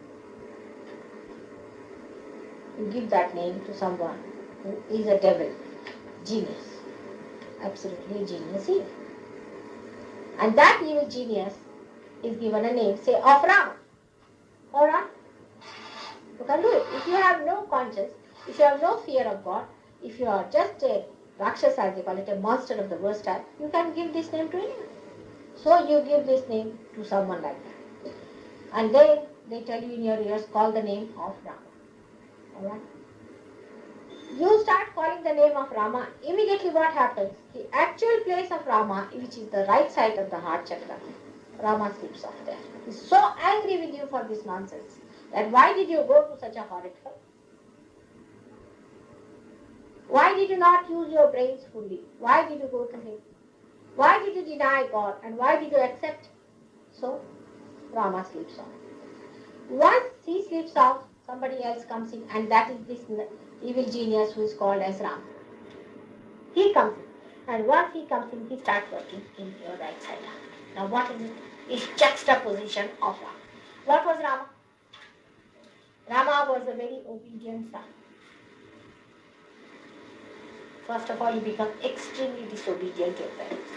You give that name to someone who is a devil, genius, absolutely genius evil. And that evil genius is given a name, say, of Rama. All right? You can do it. If you have no conscience, if you have no fear of God, if you are just a Rakshasa, as they call it, a monster of the worst type, you can give this name to anyone. So you give this name to someone like that. And then they tell you in your ears, call the name of Rama. Alright? You start calling the name of Rama, immediately what happens? The actual place of Rama, which is the right side of the heart chakra, Rama sleeps off there. He's so angry with you for this nonsense. That why did you go to such a horrid hell? Why did you not use your brains fully? Why did you go to him? Why did you deny God? And why did you accept? So, Rama sleeps off. Once he sleeps off, somebody else comes in, and that is this evil genius who is called as Rama. He comes in, and once he comes in, he starts working in your right side. Now what is it? It's juxtaposition of Rama. What was Rama? Rama was a very obedient son. First of all, you become extremely disobedient to your parents.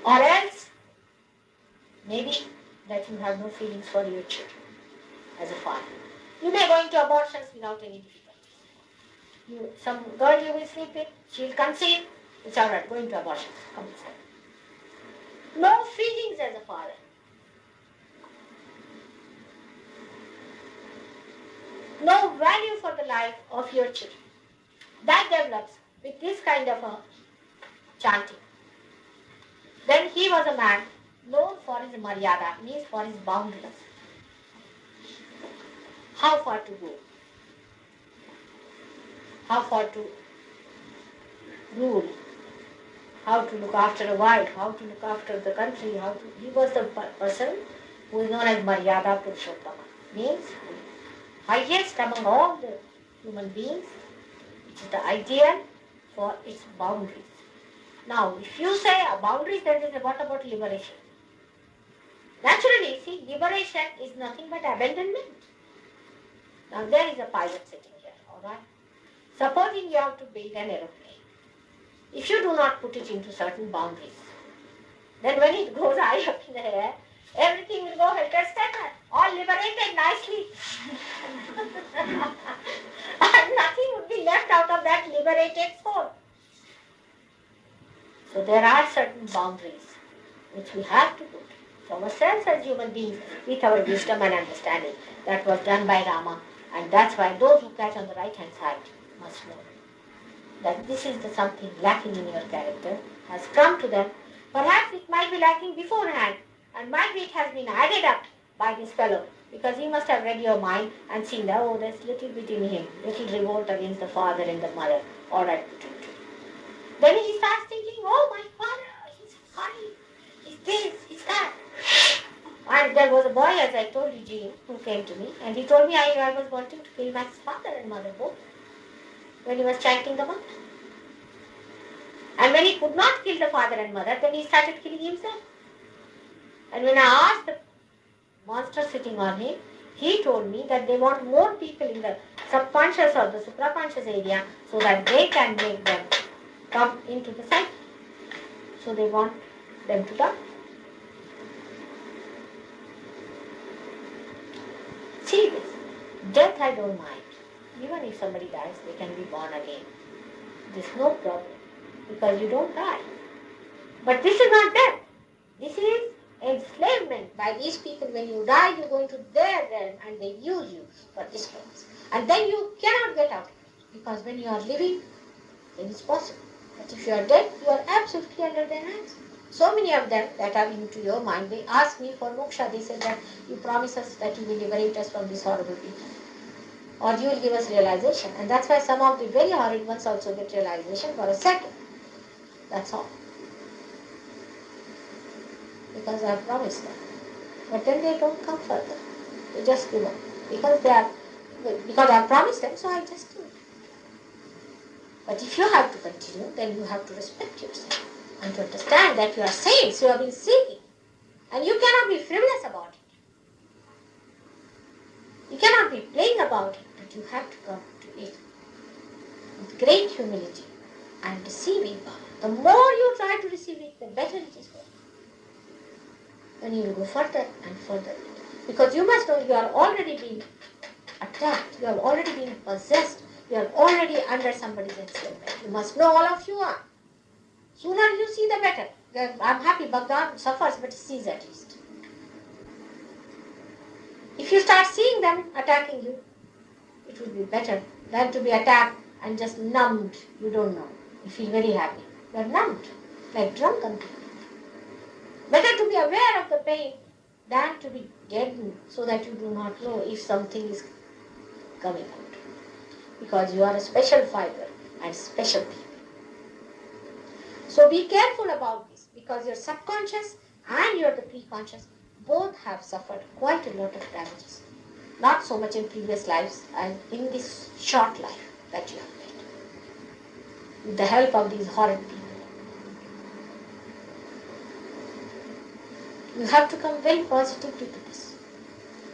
Or else, maybe that you have no feelings for your children as a father. You may go into abortions without any difficulties. Some girl you will sleep with, she will conceive, it's alright, go into abortions. Come inside. No feelings as a father. No value for the life of your children. That develops with this kind of a chanting. Then he was a man known for his maryada, means for his boundaries. How far to go? How far to rule? How to look after a wife? How to look after the country? He was the person who is known as Maryada Purushottama, means highest among all the human beings. It is the ideal for its boundaries. Now, if you say a boundaries, then what about liberation? Naturally, see, liberation is nothing but abandonment. Now, there is a pilot sitting here, alright? Supposing you have to build an aeroplane. If you do not put it into certain boundaries, then when it goes high up in the air, everything will go helter-skelter, all liberated nicely. And nothing would be left out of that liberated soul. So there are certain boundaries which we have to put for ourselves as human beings with our wisdom and understanding. That was done by Rama, and that's why those who catch on the right hand side must know that this is the something lacking in your character has come to them. Perhaps it might be lacking beforehand, and might be it has been added up by this fellow, because he must have read your mind and seen that, oh, there's little bit in him, little revolt against the father and the mother. All right. Then he starts thinking, oh, my father, he's funny, he's this, he's that. And there was a boy, as I told you, Jean, who came to me, and he told me I was wanting to kill Max's father and mother both when he was chanting the mantra. And when he could not kill the father and mother, then he started killing himself. And when I asked the monster sitting on him, he told me that they want more people in the subconscious or the supraconscious area so that they can make them come into the psyche. So they want them to die. See this. Death I don't mind. Even if somebody dies, they can be born again. There's no problem. Because you don't die. But this is not death. This is enslavement by these people. When you die, you go into their realm and they use you for this purpose. And then you cannot get out. Because when you are living, then it's possible. But if you are dead, you are absolutely under their hands. So many of them that are into your mind, they ask me for moksha. They said that you promise us that you will liberate us from this horrible people. Or you will give us realization. And that's why some of the very horrid ones also get realization for a second. That's all. Because I have promised them. But then they don't come further. They just give up. Because I have promised them, so I just do it. But if you have to continue, then you have to respect yourself. And to understand that you are saints, you have been seeking. And you cannot be frivolous about it. You cannot be playing about it, but you have to come to it with great humility and receiving power. The more you try to receive it, the better it is for you. Then you will go further and further. Because you must know you are already being attacked, you have already been possessed, you are already under somebody's enslavement. You must know all of you are. Sooner you see, the better. I'm happy Bhagwan suffers, but he sees at least. If you start seeing them attacking you, it will be better than to be attacked and just numbed. You don't know. You feel very happy. You are numbed, like drunken people. Better to be aware of the pain than to be deadened so that you do not know if something is coming out. Because you are a special fiber and special people. So be careful about this because your subconscious and your the preconscious both have suffered quite a lot of damages. Not so much in previous lives as in this short life that you have led. With the help of these horrid people. You have to come very positively to this.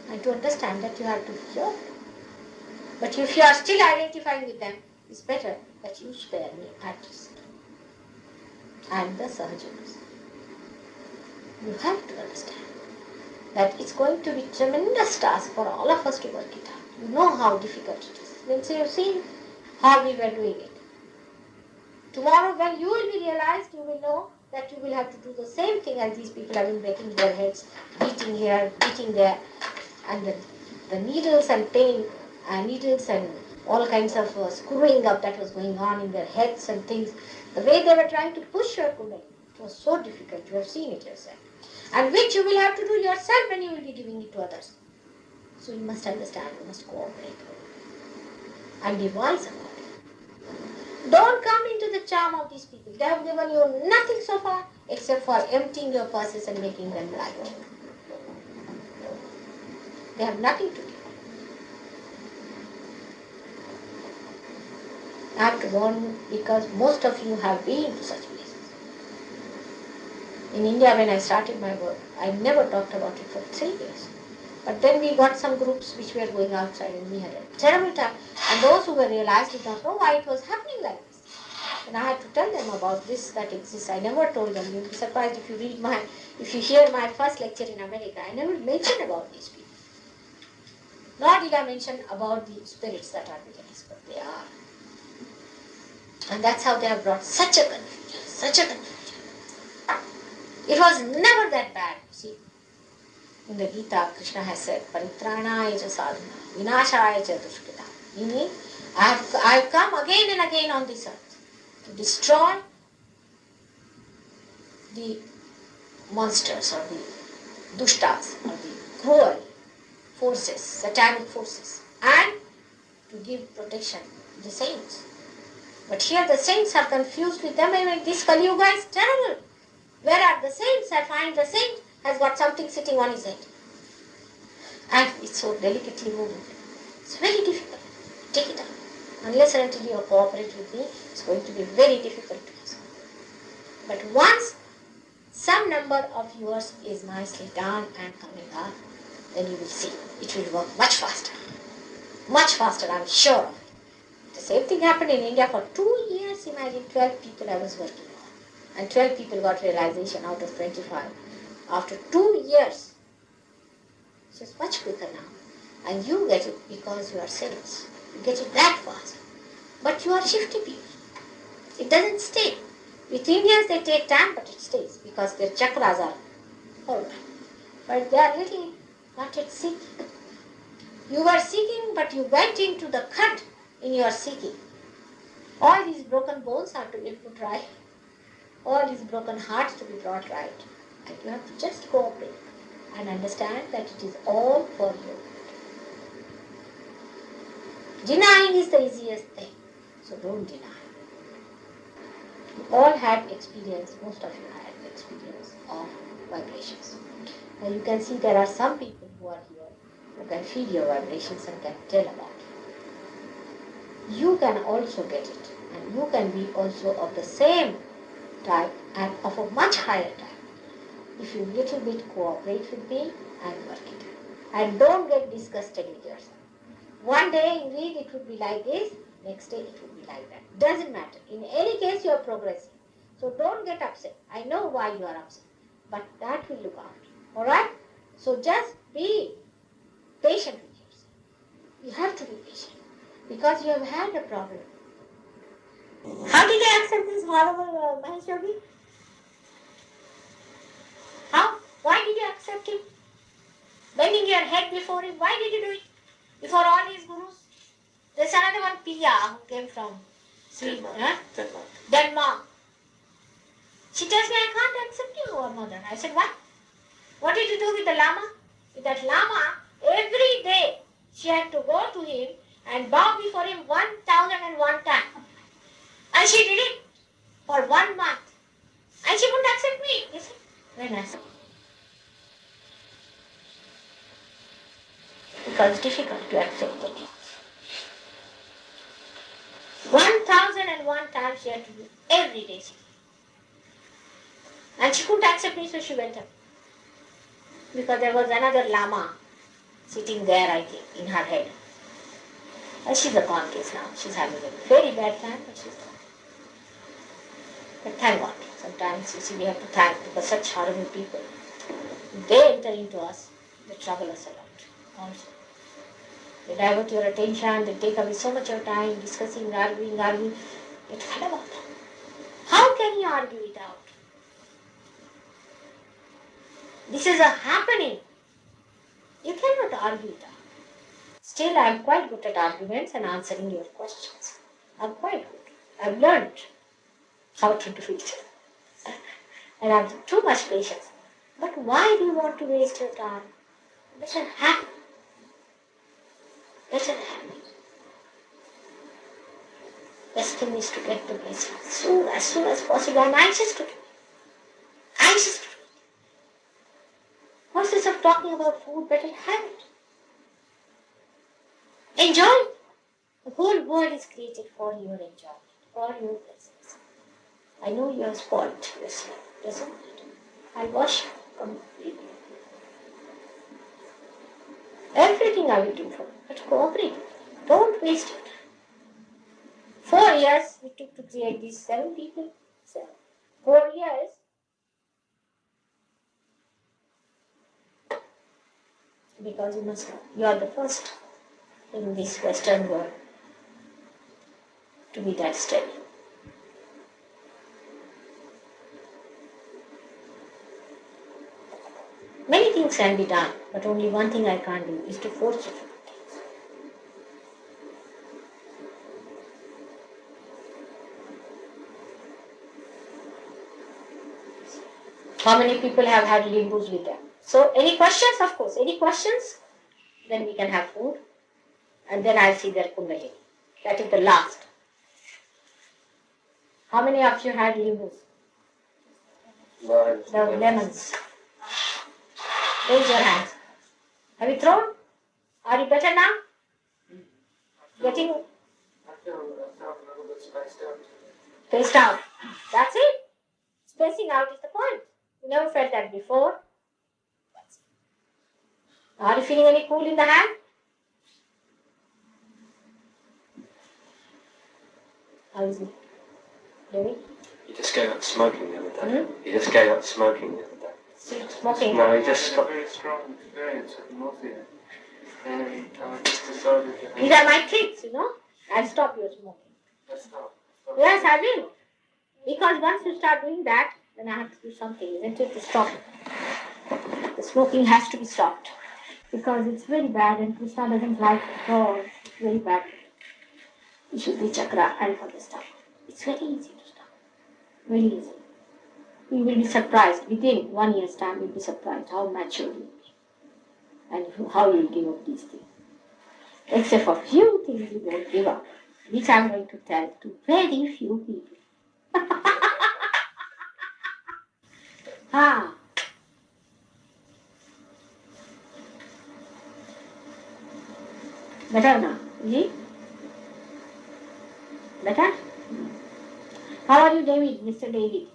And to understand that you have to hear. But if you are still identifying with them, it's better that you spare me at least. And the SahajaYogas. You have to understand that it's going to be a tremendous task for all of us to work it out. You know how difficult it is. Then so you've seen how we were doing it. Tomorrow when you will be realized, you will know that you will have to do the same thing as these people have been breaking their heads, beating here, beating there, and the needles and pain, needles and all kinds of screwing up that was going on in their heads and things. The way they were trying to push your kundalini, it was so difficult. You have seen it yourself. And which you will have to do yourself when you will be giving it to others. So you must understand, you must cooperate and be wise about it. Don't come into the charm of these people. They have given you nothing so far except for emptying your purses and making them light. They have nothing to give. I have to warn you because most of you have been to such places. In India, when I started my work, I never talked about it for 3 years. But then we got some groups which were going outside and we had a terrible time. And those who were realized did not know why it was happening like this. And I had to tell them about this that exists. I never told them. You'll be surprised if you hear my first lecture in America. I never mentioned about these people. Nor did I mention about the spirits that are within us, but they are. And that's how they have brought such a confusion. It was never that bad, see. In the Gita, Krishna has said, Paritranaya cha sadhana, vinashaya cha dushkrita. Meaning, I have come again and again on this earth to destroy the monsters or the dushtas or the cruel forces, satanic forces, and to give protection to the saints. But here the saints are confused with them. I mean, this Kali Yuga is terrible. Where are the saints? I find the saint has got something sitting on his head. And it's so delicately moving. It's very difficult. Take it out. Unless and until you cooperate with me, it's going to be very difficult to do. But once some number of yours is nicely done and coming up, then you will see it will work much faster. Much faster, I'm sure of it. The same thing happened in India for 2 years. Imagine 12 people I was working on. And 12 people got realization out of 25. After 2 years. So it's much quicker now. And you get it because you are saints. You get it that fast. But you are shifty people. It doesn't stay. With Indians they take time, but it stays because their chakras are full. But they are little not yet seeking. You were seeking, but you went into the cut in your seeking. All these broken bones have to be put right. All these broken hearts to be brought right. And you have to just cooperate and understand that it is all for you. Denying is the easiest thing. So don't deny. You all had experience, most of you had experience of vibrations. Now you can see there are some people who are here who can feel your vibrations and can tell about it. You can also get it, and you can be also of the same type and of a much higher type if you little bit cooperate with me and work it. And don't get disgusted with yourself. One day indeed it would be like this, next day it would be like that. Doesn't matter. In any case you are progressing. So don't get upset. I know why you are upset, but that will look out. Alright? So just be patient with yourself. You have to be patient because you have had a problem. How did you accept this horrible Mahesh Yogi? How? Why did you accept him? Bending your head before him. Why did you do it? Before all his gurus? There's another one, Pia, who came from Sweden, Denmark. Denmark. She tells me, I can't accept you, our mother. I said, what? What did you do with the Lama? With that Lama, every day she had to go to him and bow before him 1001 times. And she did it for 1 month. And she wouldn't accept me. You see? Very nice. Because it's difficult to accept the truth. 1001 times she had to do every day. And she couldn't accept me, so she went up. Because there was another Lama sitting there, I think, in her head. And she's a conscious now. She's having a very bad time, but she's gone. But thank God. Sometimes, you see, we have to thank, because such horrible people, they enter into us, they trouble us a lot also. They divert your attention, they take away so much of time discussing, arguing. Get fed about that. How can you argue it out? This is a happening. You cannot argue it out. Still, I am quite good at arguments and answering your questions. I am quite good. I have learned how to do it. And I have too much patience. But why do you want to waste your time? Better happen. Better happen. Best thing is to get the blessing as soon as possible. I am anxious to do it. Anxious to do it. What's this of talking about food? Better have it. Enjoy it. The whole world is created for your enjoyment, for your blessings. I know you are spoiled yourself. Doesn't matter. I wash you completely. Everything I will do for you. But cooperate. Don't waste your time. 4 years we took to create these 7 people. 4 years. Because you must know, you are the first in this Western world to be that steady. Many things can be done, but only one thing I can't do is to force you to do things. How many people have had limbus with them? So, any questions? Of course. Any questions? Then we can have food. And then I'll see their kundalini. That is the last. How many of you had limbus? The lemons. Raise your hands. Have you thrown? Are you better now? Getting I feel a little bit spaced out. spaced out. That's it. Spacing out is the point. You never felt that before. Are you feeling any cool in the hand? How is it? David? He just gave up smoking the other day. He just gave up smoking the other day. Still smoking? No, he just I had a stopped. very strong experience with morphine. And I just decided to These are my tricks, you know. I'll stop your smoking. stop. Yes, I will. Because once you start doing that, then I have to do something, isn't it, to stop it. The smoking has to be stopped. Because it's very bad and Krishna doesn't like it at all. It's very bad. Vishuddhi chakra and for the stuff. It's very easy to stop. Very easy. You will be surprised. Within 1 year's time, you'll be surprised how mature you will be. And how you'll give up these things. Except for few things you won't give up. Which I'm going to tell to very few people. Ah. Better now, is it? Better? How are you, David, Mr. David?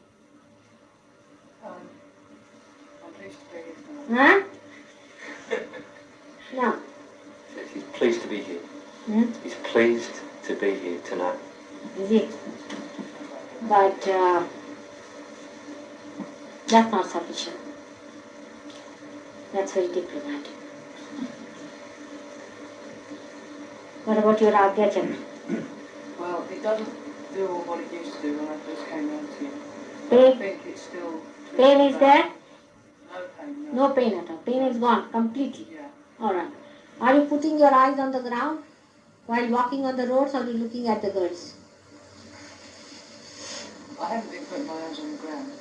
I'm pleased to be here. Huh? No. He's pleased to be here. He's pleased to be here tonight. Is it? But that's not sufficient. That's very diplomatic. What about your Agya Chakra? Well, it doesn't do what it used to do when I first came round to you. I Pain, think it's still... pain is there? No pain, No pain at all. Pain is gone completely. Yeah. Alright. Are you putting your eyes on the ground? While walking on the roads, or are you looking at the girls? I haven't been putting my eyes on the ground.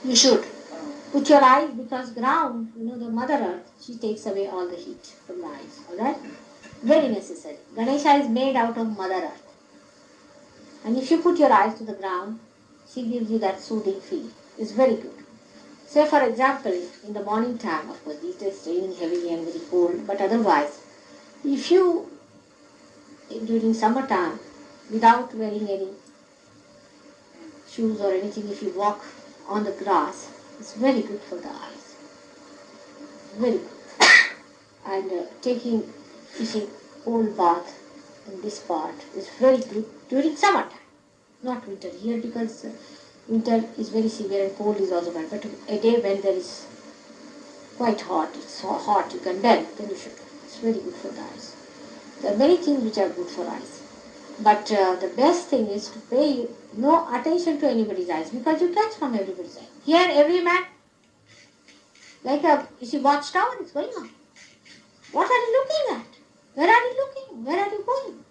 You should. Oh. Put your eyes, because ground, the Mother Earth, she takes away all the heat from the eyes. Alright? Very necessary. Ganesha is made out of Mother Earth. And if you put your eyes to the ground, she gives you that soothing feel. It's very good. Say for example, in the morning time, of course, these days it's raining heavily and very cold, but otherwise, if you, during summertime, without wearing any shoes or anything, if you walk on the grass, it's very good for the eyes. Very good. And taking, cold bath in this part is very good during summertime, not winter here, because winter is very severe and cold is also bad. But a day when there is quite hot, it's so hot you can bend, then you should. It's very good for the eyes. There are many things which are good for eyes. But the best thing is to pay no attention to anybody's eyes, because you catch from everybody's eye. Here every man, like a watchtower is going on. What are you looking at? Where are you looking? Where are you going?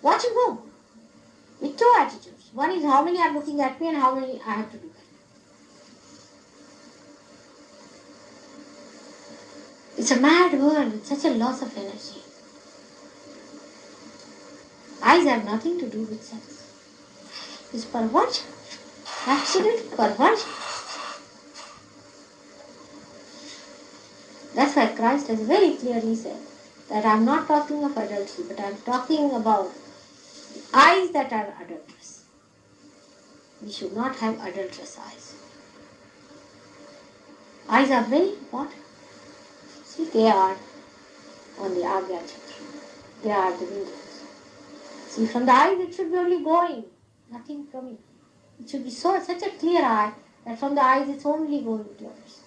Watch you go. With two attitudes. One is how many are looking at me and how many I have to look at. It's a mad world. It's such a loss of energy. Eyes have nothing to do with sex. It's perversion. Absolute perversion. That's why Christ has very clearly said that I'm not talking of adultery, but I'm talking about eyes that are adulterous. We should not have adulterous eyes. Eyes are very important. See, they are on the Agya Chakra. They are the windows. See, from the eyes it should be only going, nothing coming. It should be such a clear eye that from the eyes it's only going towards.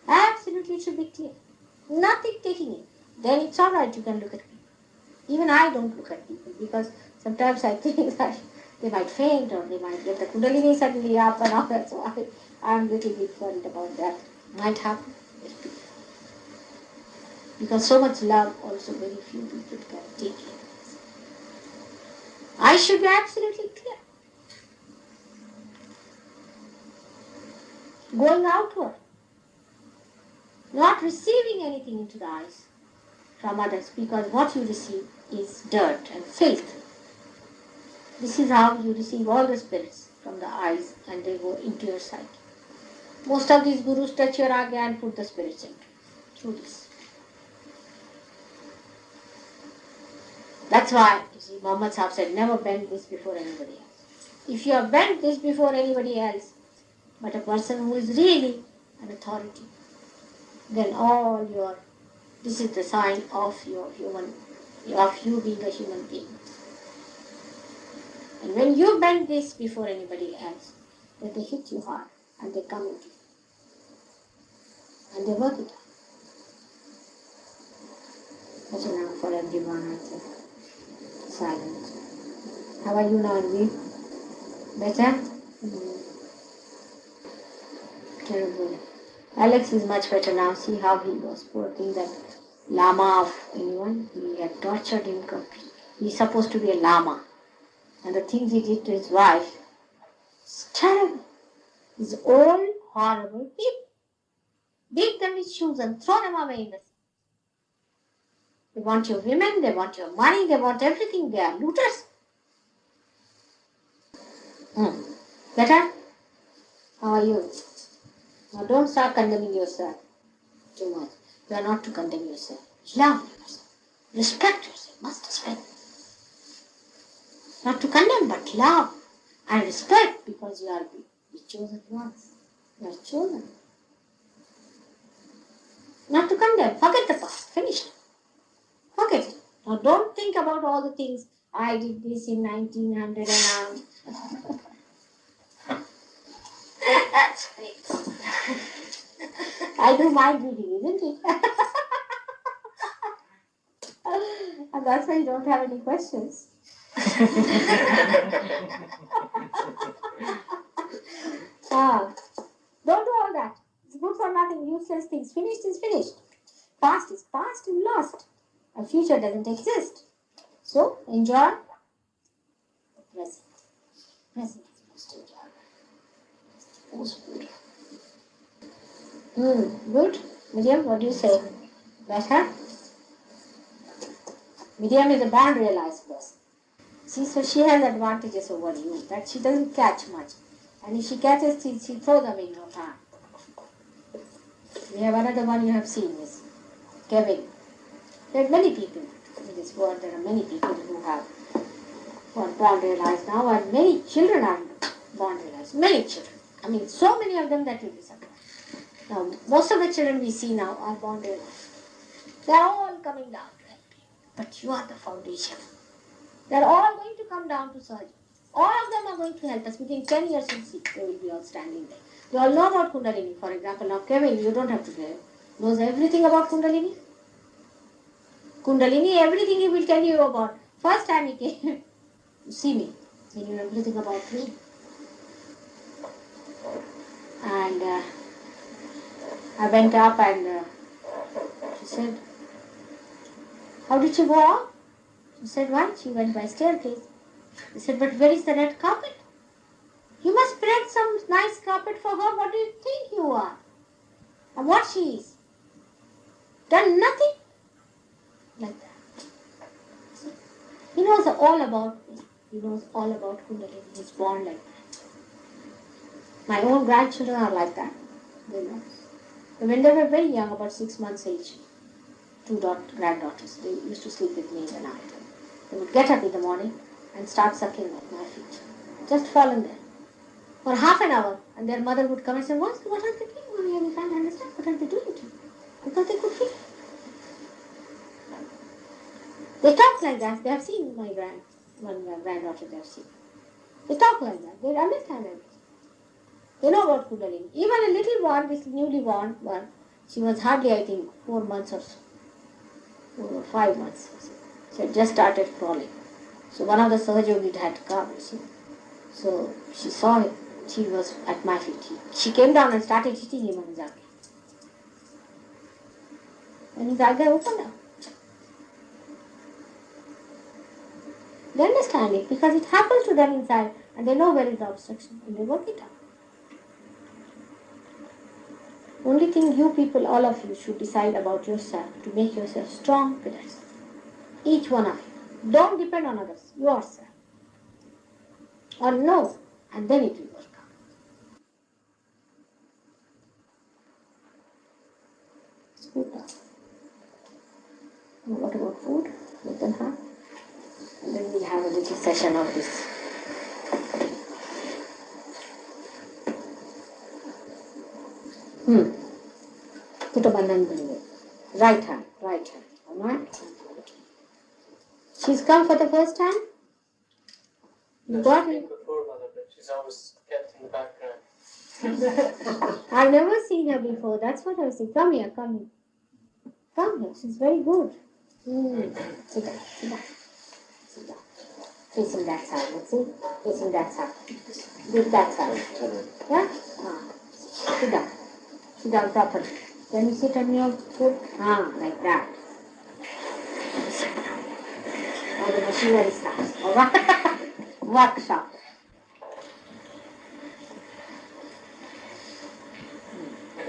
Absolutely, it should be clear. Nothing taking it. Then it's all right, you can look at people. Even I don't look at people, because sometimes I think that they might faint or they might get the kundalini suddenly up and all that. So I'm a little bit worried about that. Might happen. Because so much love, also very few people can take it. I should be absolutely clear. Going outward. Not receiving anything into the eyes from others, because what you receive is dirt and filth. This is how you receive all the spirits from the eyes, and they go into your psyche. Most of these gurus touch your agya and put the spirits in through this. That's why, you see, Muhammad Sahib said, never bend this before anybody else. If you have bent this before anybody else, but a person who is really an authority, then this is the sign of you being a human being. And when you bend this before anybody else, then they hit you hard and they come into you. And they work it out. That's enough for everyone, I think. Silence. How are you now, Anvi? Better? Terrible. Alex is much better now. See how he was, poor thing, that lama of anyone. He had tortured him completely. He's supposed to be a lama. And the things he did to his wife, it's terrible. These old, horrible people. Beat them with shoes and throw them away in the sea. They want your women, they want your money, they want everything. They are looters. Better? How are you? Now don't start condemning yourself too much. You are not to condemn yourself. Love yourself. Respect yourself. Must respect. Not to condemn, but love and respect, because you are the chosen ones. You are chosen. Not to condemn. Forget the past. Finished. Forget it. Now don't think about all the things. I did this in 1900 and That's great. I do mind reading, isn't it? And that's why you don't have any questions. Don't do all that. It's good for nothing, useless things. Finished is finished. Past is past and lost. A future doesn't exist. So, enjoy. Present. Present is most enjoyable. Most beautiful. Good. Miriam, what do you say? Better? Miriam is a born realized person. See, so she has advantages over you that she doesn't catch much. And if she catches, she throws them in her palm. We have another one you have seen is Kevin. There are many people in this world. There are many people who are born realized now, and many children are born realized. Many children. I mean, so many of them that you'll be surprised. Now, most of the children we see now are born realized. They are all coming down to help you. But you are the foundation. They are all going to come down to Sahaja. All of them are going to help us. Within 10 years, you'll see they will be all standing there. You all know about Kundalini. For example, now Kevin, you don't have to know. Knows everything about Kundalini. Kundalini, everything he will tell you about. First time he came to see me, he knew everything about me. And I went up and she said, how did she go up? She said, why? She went by staircase. I said, but where is the red carpet? You must spread some nice carpet for her. What do you think you are? And what she is? Done nothing? Like that. He knows all about me. He knows all about Kundalini. He's born like that. My own grandchildren are like that. They know. When they were very young, about 6 months age, two granddaughters, they used to sleep with me in the night. They would get up in the morning and start sucking at my feet. Just fallen there. For half an hour, and their mother would come and say, what are they doing, Mommy? I can't understand. What are they doing to you? Because they could feel. They talk like that. They have seen my granddaughter they have seen. They talk like that. They understand everything. They know about Kundalini. Even a little one, this newly born one, she was hardly, I think, 4 months or so. 4 or 5 months. She had just started crawling. So one of the SahajaYogis had come, you see. So she saw him. She was at my feet. She came down and started hitting him on his agya. And his agya opened up. They understand it because it happens to them inside and they know where is the obstruction and they work it out. Only thing you people, all of you, should decide about yourself to make yourself strong pillars. Each one of you. Don't depend on others. Yourself. Or no. And then it will work out. What about food? We can have. And then we'll have a little session of this. Put a bandhan bande. Right hand. Alright? She's come for the first time? You got it? Before, Mother, but she's always kept in the background. I've never seen her before. That's what I was saying. Come here. Come here. She's very good. Sit down. Facing that side. Let's see. Facing that side. With that side. Yeah? Sit down. Sit down properly. Can you sit on your foot? Like that. Now the machinery starts. Alright? Workshop.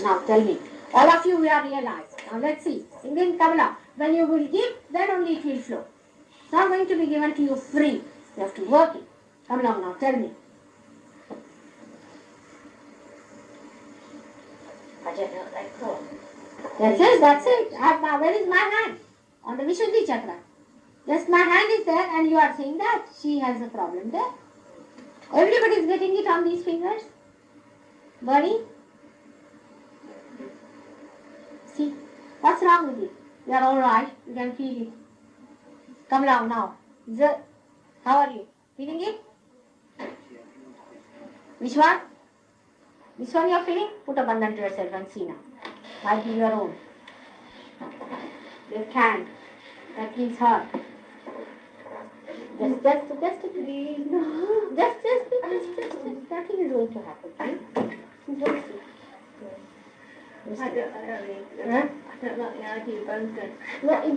Now tell me. All of you, we are realized. Now let's see. Singing Kabbalah. When you will give, then only it will flow. It's not going to be given to you free. You have to work it. Come along now, tell me. That's it. Where is my hand? On the Vishuddhi chakra. Yes, my hand is there and you are saying that she has a problem there. Everybody is getting it on these fingers. Body. See, what's wrong with it? You are all right. You can feel it. Come along now. How are you? Feeling it? Which one? Which one you are feeling? Put a bandhan to yourself and see now. Might be your own. Left hand. That means heart. Just breathe. No. Just. Nothing is going to happen. Right? Just I don't Huh? know, yeah, he bumped it. No, it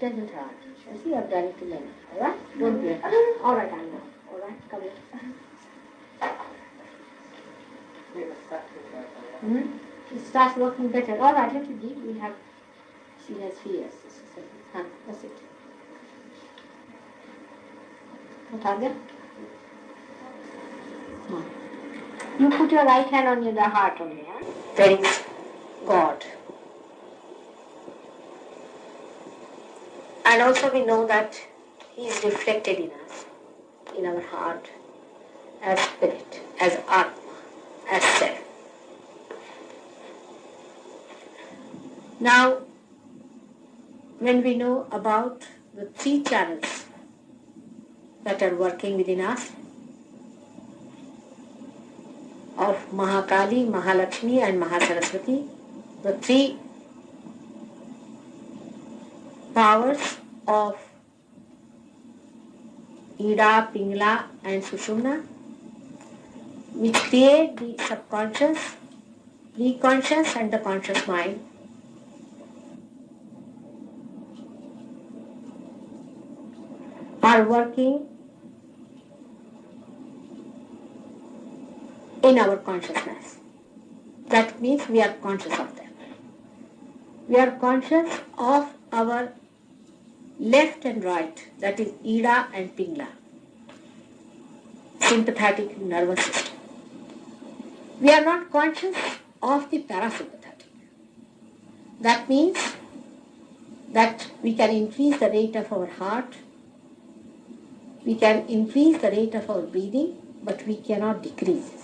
doesn't hurt. You see, I've done it to many. Alright? Don't be afraid. All right, I know. All right, come here. It starts working better. All right, let it be. We have, she has fears. Huh, that's it. What are they? You put your right hand on the heart only. Huh? There is God. And also we know that He is reflected in us, in our heart, as spirit, as Atma, as self. Now, when we know about the three channels that are working within us, of Mahakali, Mahalakshmi and Mahasaraswati, the three powers of Ida, Pingala and Sushumna, which create the subconscious, preconscious and the conscious mind, are working in our consciousness. That means we are conscious of them. We are conscious of our left and right, that is Ida and Pingala, sympathetic nervous system. We are not conscious of the parasympathetic. That means that we can increase the rate of our heart, we can increase the rate of our breathing, but we cannot decrease it.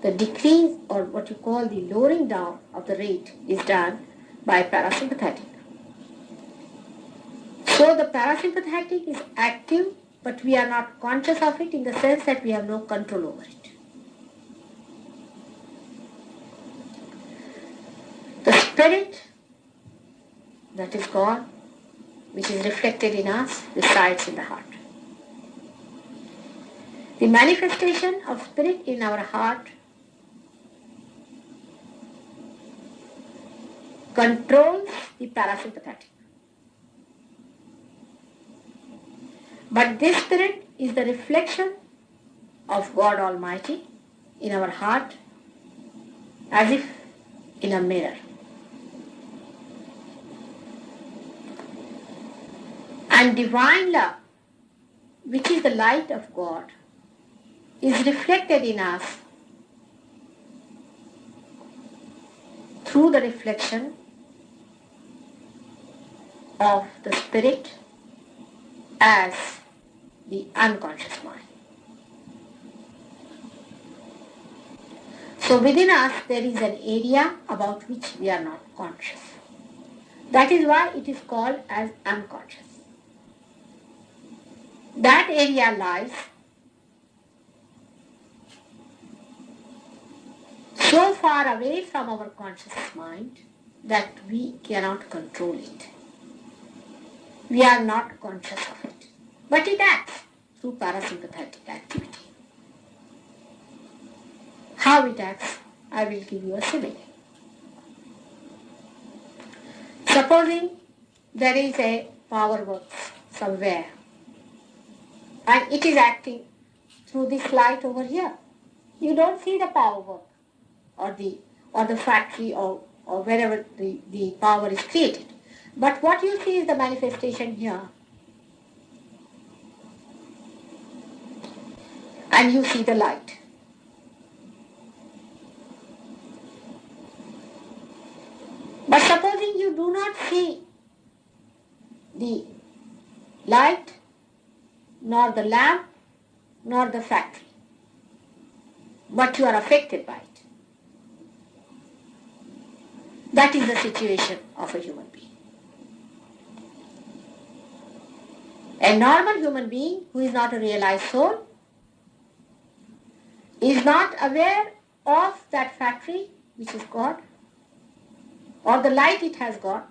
The decrease, or what you call the lowering down of the rate, is done by parasympathetic. So the parasympathetic is active, but we are not conscious of it in the sense that we have no control over it. The spirit, that is God, which is reflected in us, resides in the heart. The manifestation of spirit in our heart controls the parasympathetic. But this spirit is the reflection of God Almighty in our heart, as if in a mirror. And divine love, which is the light of God, is reflected in us through the reflection of the spirit as the unconscious mind. So within us there is an area about which we are not conscious. That is why it is called as unconscious. That area lies so far away from our conscious mind that we cannot control it. We are not conscious of it. But it acts through parasympathetic activity. How it acts, I will give you a simile. Supposing there is a power works somewhere and it is acting through this light over here. You don't see the power work or the factory or wherever the power is created. But what you see is the manifestation here. And you see the light. But supposing you do not see the light, nor the lamp, nor the factory, but you are affected by it. That is the situation of a human being. A normal human being who is not a realized soul is not aware of that factory which is God or the light it has got,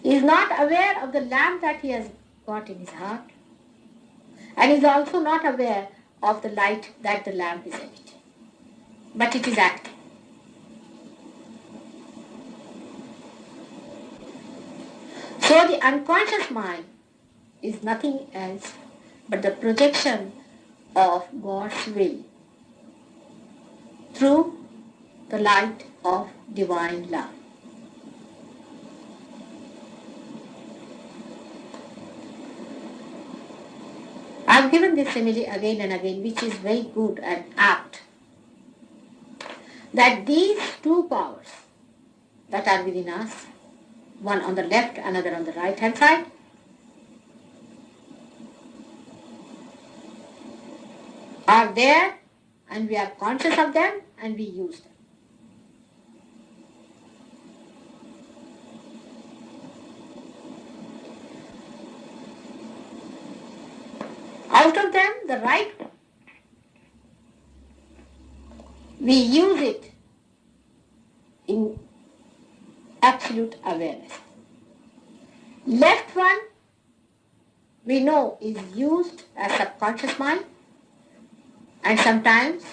is not aware of the lamp that he has got in his heart, and is also not aware of the light that the lamp is emitting. But it is acting. So the unconscious mind is nothing else but the projection of God's will through the light of divine love. I've given this simile again and again, which is very good and apt, that these two powers that are within us, one on the left, another on the right hand side, are there and we are conscious of them and we use them. Out of them, the right, we use it in absolute awareness. Left one, we know, is used as subconscious mind, and sometimes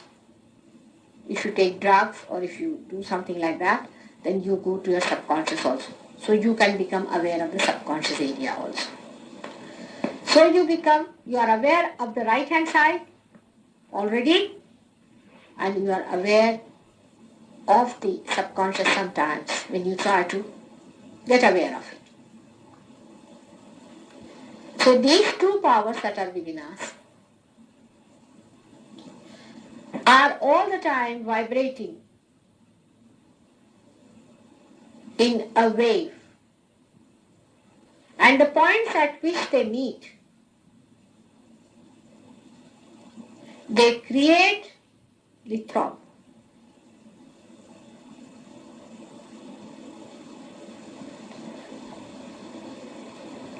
if you take drugs or if you do something like that, then you go to your subconscious also. So you can become aware of the subconscious area also. So you are aware of the right hand side already, and you are aware of the subconscious sometimes when you try to get aware of it. So these two powers that are within us are all the time vibrating in a wave. And the points at which they meet, they create the throb.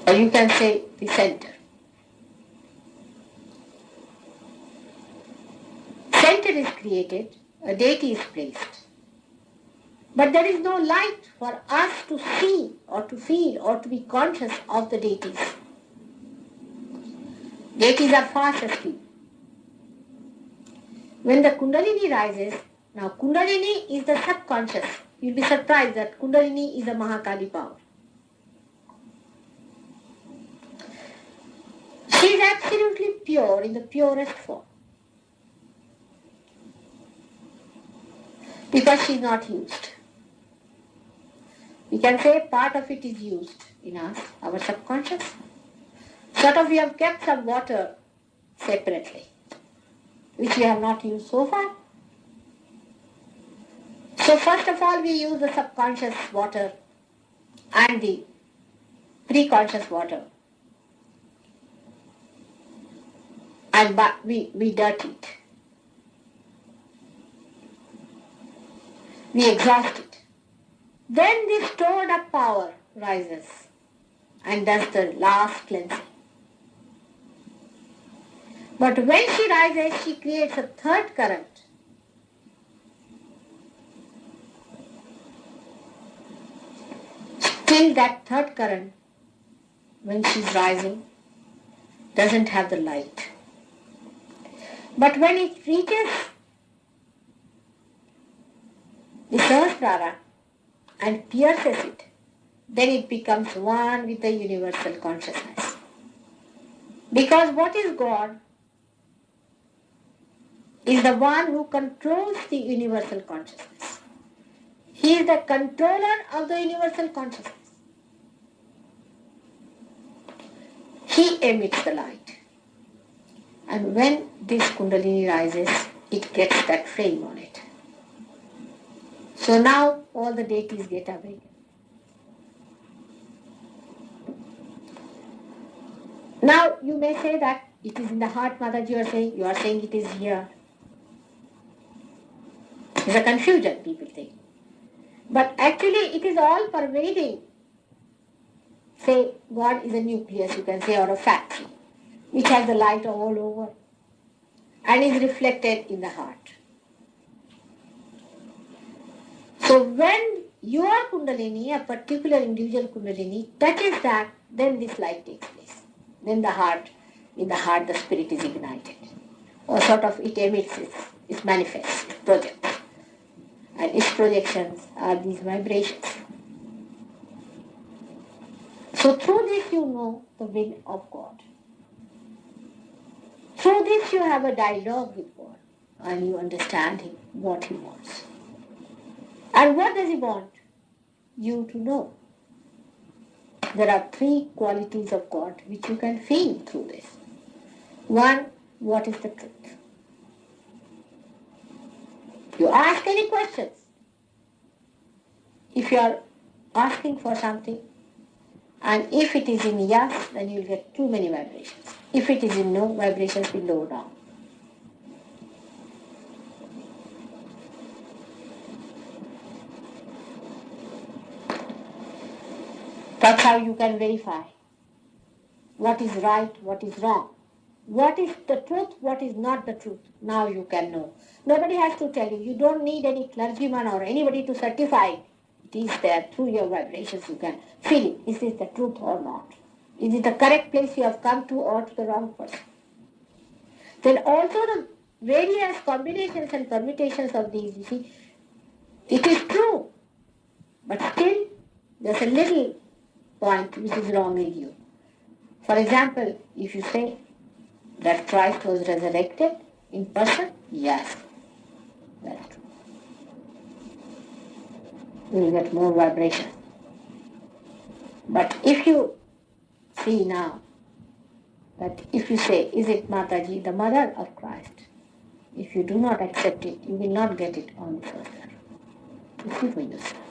Or you can say the center. Center is created, a deity is placed. But there is no light for us to see or to feel or to be conscious of the deities. Deities are fast asleep. When the Kundalini rises, now Kundalini is the subconscious. You'll be surprised that Kundalini is a Mahakali power. She is absolutely pure in the purest form. Because she is not used. We can say part of it is used in us, our subconscious. Sort of we have kept some water separately, which we have not used so far. So first of all we use the subconscious water and the preconscious water. And we dirty it. We exhaust it. Then this stored up power rises and does the last cleansing. But when she rises, she creates a third current. Still that third current, when she's rising, doesn't have the light. But when it reaches the Sahasrara and pierces it, then it becomes one with the universal consciousness. Because what is God is the one who controls the universal consciousness. He is the controller of the universal consciousness. He emits the light. And when this Kundalini rises, it gets that flame on it. So now all the deities get awakened. Now you may say that it is in the heart, Mataji, you are saying it is here. It's a confusion, people think. But actually it is all pervading. Say God is a nucleus, you can say, or a factory, which has the light all over and is reflected in the heart. So when your Kundalini, a particular individual Kundalini, touches that, then this light takes place. Then in the heart the spirit is ignited. Or sort of it emits, it manifests, it projects. And its projections are these vibrations. So through this you know the will of God. Through this you have a dialogue with God and you understand Him, what He wants. And what does He want? You to know. There are three qualities of God which you can feel through this. One, what is the truth? You ask any questions. If you are asking for something, and if it is in yes, then you will get too many vibrations. If it is in no, vibrations will lower down. That's how you can verify what is right, what is wrong. What is the truth, what is not the truth. Now you can know. Nobody has to tell you. You don't need any clergyman or anybody to certify it. It is there through your vibrations. You can feel it. Is this the truth or not? Is it the correct place you have come to or to the wrong person? Then also the various combinations and permutations of these, you see, it is true. But still, there's a little point which is wrong in you. For example, if you say that Christ was resurrected in person, yes, that's true. You will get more vibration. But if you see now that if you say, is it Mataji, the mother of Christ? If you do not accept it, you will not get it on the first level. You see for yourself.